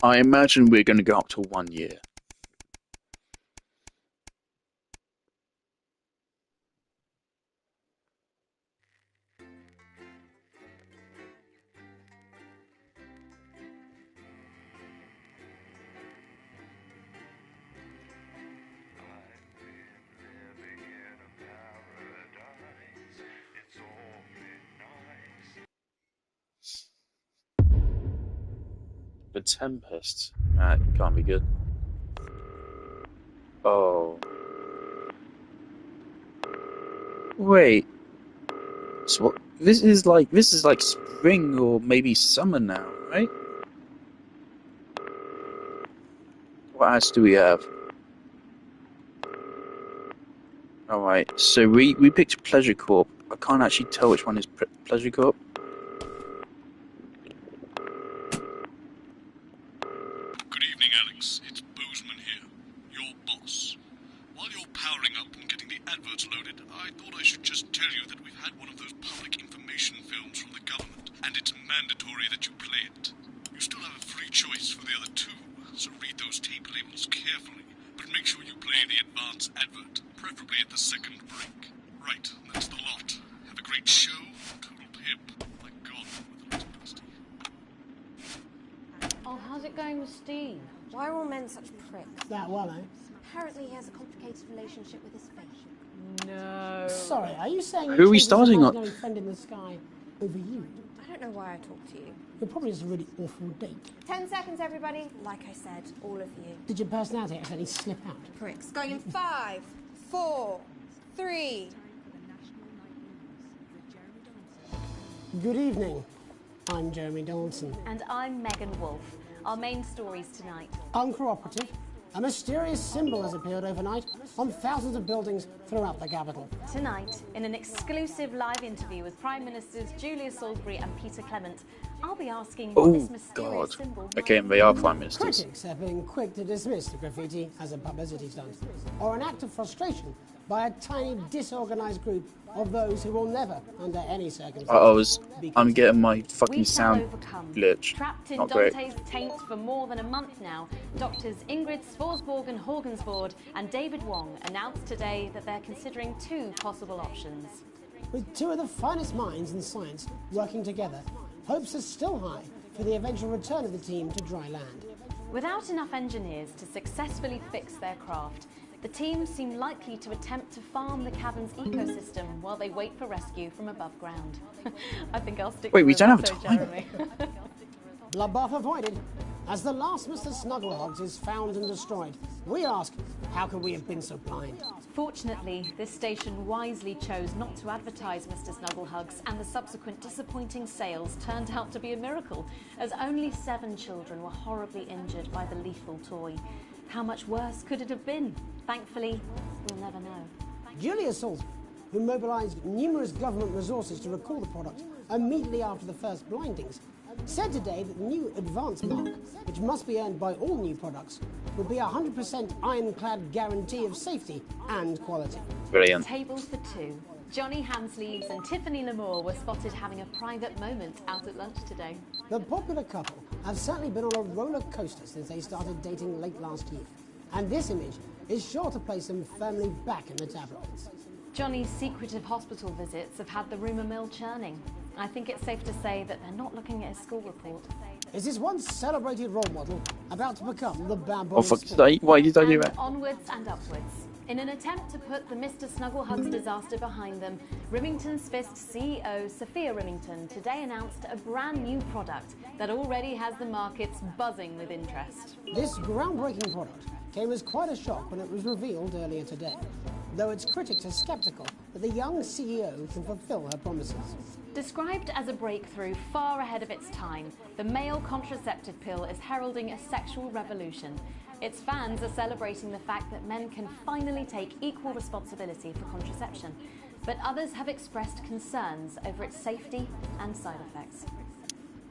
I imagine we're going to go up to 1 year. The Tempest. That can't be good. Oh. Wait. So what? This is like spring or maybe summer now, right? What else do we have? Alright, so we picked Pleasure Corp. I can't actually tell which one is Pleasure Corp. Good evening, Alex. It's Bozeman here, your boss. While you're powering up and getting the adverts loaded, I thought I should just tell you that we've had one of those public information films from the government, and it's mandatory that you play it. You still have a free choice for the other two, so read those tape labels carefully, but make sure you play the advance advert, preferably at the second break. Right, that's the lot. Have a great show. Total pimp. My God, with the little dusty. Oh, how's it going with Steve? Why are all men such pricks? That well, eh? Apparently he has a complicated relationship with his face. No. Sorry, are you saying Who are we starting on? imaginary friend in the sky over you? I don't know why I talk to you. You're probably just a really awful date. 10 seconds, everybody. Like I said, all of you. Did your personality accidentally slip out? Pricks. Going in 5, 4, 3. Good evening. I'm Jeremy Donaldson. And I'm Megan Wolf. Our main stories tonight. Uncooperative. A mysterious symbol has appeared overnight on thousands of buildings throughout the capital. Tonight, in an exclusive live interview with Prime Ministers Julia Salisbury and Peter Clement, I'll be asking what this mysterious symbol... Okay, they are Prime Ministers. Critics have been quick to dismiss the graffiti as a publicity stunt, or an act of frustration by a tiny, disorganized group of those who will never, under any circumstances... I'm getting my fucking sound glitch. Trapped in Not great. Dante's taint for more than a month now, doctors Ingrid Svorsborg Horgensvoord and David Wong announced today that they're considering 2 possible options. With 2 of the finest minds in science working together, hopes are still high for the eventual return of the team to dry land. Without enough engineers to successfully fix their craft, the team seem likely to attempt to farm the cavern's ecosystem while they wait for rescue from above ground. I think I'll stick Wait, to we don't have Roberto, time. Jeremy. Bloodbath avoided. As the last Mr. Snugglehogs is found and destroyed, we ask, how could we have been so blind? Fortunately, this station wisely chose not to advertise Mr. Snugglehugs, and the subsequent disappointing sales turned out to be a miracle, as only 7 children were horribly injured by the lethal toy. How much worse could it have been? Thankfully, we'll never know. Julia Salisbury, who mobilised numerous government resources to recall the product immediately after the first blindings, said today that the new advance mark, which must be earned by all new products, would be a 100% ironclad guarantee of safety and quality. Brilliant. Tables for 2. Johnny Hansleaves and Tiffany Lamore were spotted having a private moment out at lunch today. The popular couple have certainly been on a roller coaster since they started dating late last year, and this image is sure to place them firmly back in the tabloids. Johnny's secretive hospital visits have had the rumour mill churning. I think it's safe to say that they're not looking at his school report. Is this once celebrated role model about to become the bad boy? Oh fuck, why did I do that? Onwards and upwards. In an attempt to put the Mr. Snugglehugs disaster behind them, Remington's Fist CEO Sophia Remington today announced a brand new product that already has the markets buzzing with interest. This groundbreaking product came as quite a shock when it was revealed earlier today, though its critics are sceptical that the young CEO can fulfill her promises. Described as a breakthrough far ahead of its time, the male contraceptive pill is heralding a sexual revolution. Its fans are celebrating the fact that men can finally take equal responsibility for contraception, but others have expressed concerns over its safety and side effects.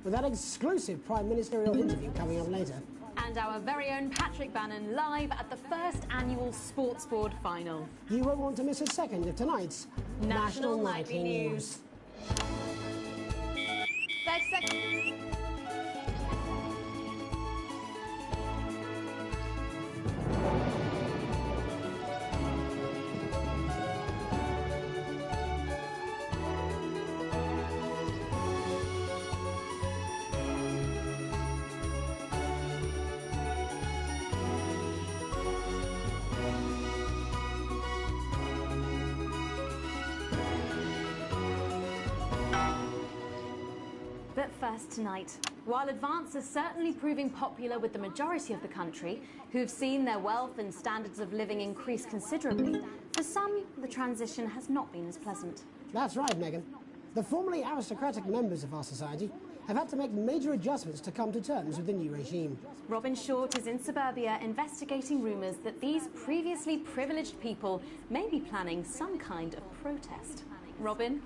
With that exclusive Prime Ministerial interview coming up later. And our very own Patrick Bannon live at the first annual Sports Board final. You won't want to miss a second of tonight's National Nightly News. 30 seconds. But first tonight, while Advance is certainly proving popular with the majority of the country, who've seen their wealth and standards of living increase considerably, for some, the transition has not been as pleasant. That's right, Megan. The formerly aristocratic members of our society have had to make major adjustments to come to terms with the new regime. Robin Short is in suburbia investigating rumours that these previously privileged people may be planning some kind of protest. Robin?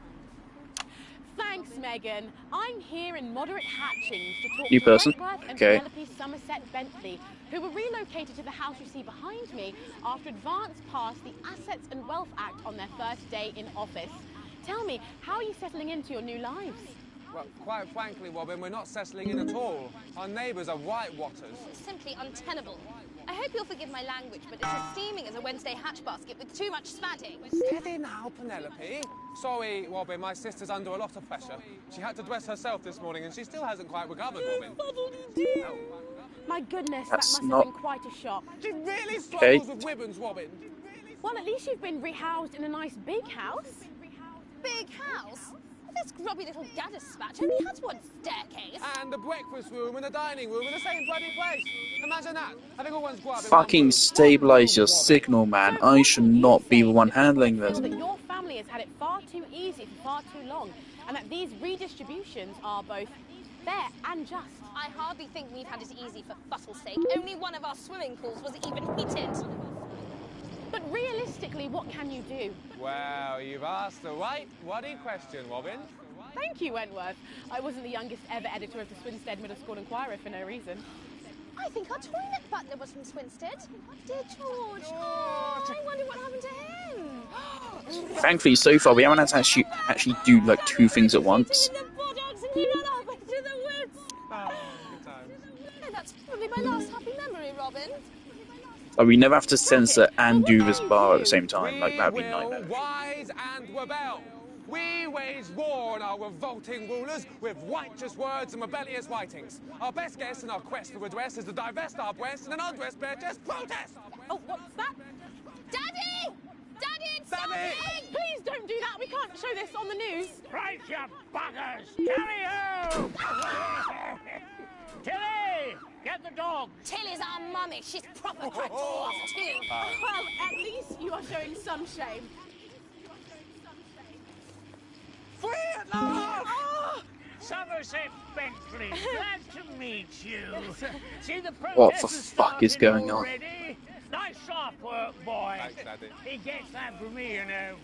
Thanks, Megan. I'm here in Moderate Hatchings to talk New to person? Wentworth and Okay. Penelope Somerset Bentley, who were relocated to the house you see behind me after Advance passed the Assets and Wealth Act on their first day in office. Tell me, how are you settling into your new lives? Well, quite frankly, Robin, we're not settling in at all. Our neighbours are whitewatters. Simply untenable. I hope you'll forgive my language, but it's as steaming as a Wednesday hatch basket with too much spatting. Steady now, Penelope. Sorry, Robin, my sister's under a lot of pressure. She had to dress herself this morning and she still hasn't quite recovered, Robin. Oh. My goodness, That's that must not- have been quite a shock. She really Okay. struggles with ribbons, Robin. Well, at least you've been rehoused in a nice big house. Big house? This grubby little gaddispatch only has one staircase. And the breakfast room and the dining room in the same bloody place. Imagine that. Having all one's grub in one Fucking room. stabilize your signal, man. I should not be the one handling I this. feel that your family has had it far too easy for far too long, and that these redistributions are both fair and just. I hardly think we've had it easy for fussle's sake. Only one of our swimming pools was even heated. But realistically, what can you do? Well, you've asked the right bloody question, Robin. Thank you, Wentworth. I wasn't the youngest ever editor of the Swinstead Middle School Inquirer for no reason. I think our toilet butler was from Swinstead. Dear George. Oh, I wonder what happened to him. Thankfully, so far, we haven't had to actually do, like, two things at once. And we ran off into the woods. Oh, good times. No, that's probably my last happy memory, Robin. Like, we never have to censor and do this bar at the same time. Like, that'd be nightmare. Rise and rebel. We wage war on our revolting rulers with righteous words and rebellious writings. Our best guess in our quest for redress is to divest our breasts and an undressed bare chest protest. Oh, what's that? Daddy! Daddy, it's Daddy! something! Please don't do that. We can't show this on the news. Right, you buggers! Carry ho! Tilly! Get the dog! Tilly's our mummy. She's proper dragged off too. Well, at least you are showing some shame. Free at last! Oh! Somerset Bentley, glad to meet you. See the What the protesters fuck is started going on? already? Nice sharp work, boy. Thanks, Daddy. He gets that from me, you know.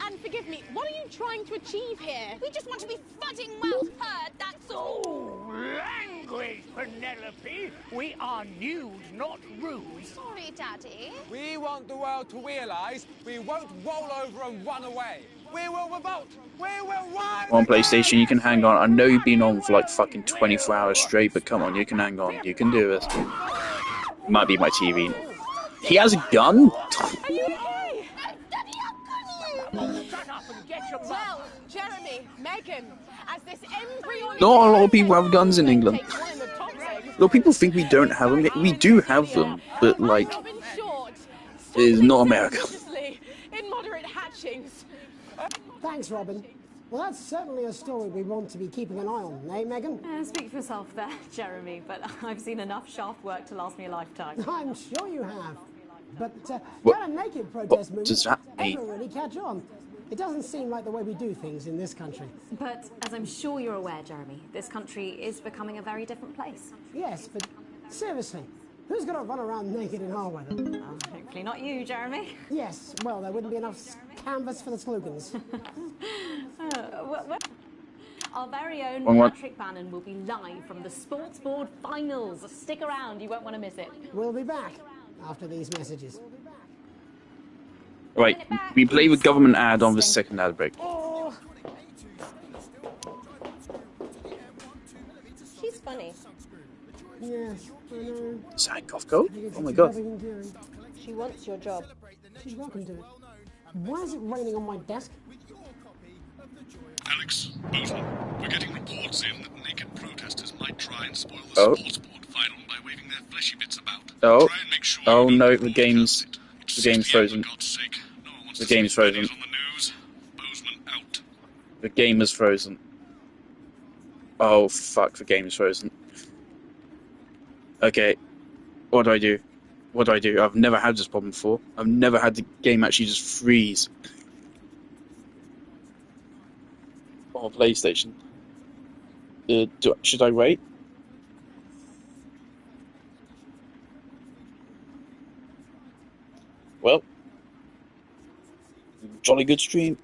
And forgive me, what are you trying to achieve here? We just want to be fudding well heard, that's all. Oh, language, Penelope. We are news, not rules. Sorry, Daddy. We want the world to realise we won't roll over and run away. We will revolt. We will rise. On PlayStation, you can hang on. I know you've been on for like fucking 24 hours straight, but come on, you can hang on. You can do this. Might be my TV. He has a gun? Are you okay? Daddy, how can you? Shut up and get your Well, Jeremy, Megan, as this embryonic... Not a lot of people have guns in England. takes one in the top leg, Look, people think we don't have them. We do have them, but like, Robin Short, it is not America. in Moderate Hatchings. Thanks, Robin. Well, that's certainly a story we want to be keeping an eye on, eh, Megan? Speak for yourself there, Jeremy, but I've seen enough shaft work to last me a lifetime. I'm sure you have. But What- can a naked protest what does that mean? ever really catch on? It doesn't seem like the way we do things in this country. But as I'm sure you're aware, Jeremy, this country is becoming a very different place. Yes, but seriously, who's going to run around naked in our weather? Hopefully not you, Jeremy. Yes, well, there wouldn't be enough canvas for the slogans. Our very own One more. Patrick Bannon will be live from the Sports Board Finals. Stick around, you won't want to miss it. We'll be back after these messages. Right, we play the government ad on the second ad break. Oh. She's funny. Yes, I know. Is that a goth goat? Oh my god. She wants your job. She's welcome to it. Why is it raining on my desk? Alex, Bozeman, we're getting reports in that naked protesters might try and spoil the Oh. sports board final by waving their fleshy bits about. Oh. Try and make sure Oh you don't no, the game's frozen. The game's frozen. The game is frozen. Oh fuck, the game is frozen. Okay. What do I do? What do I do? I've never had this problem before. I've never had the game actually just freeze. On PlayStation. Should I wait? Well, jolly good stream.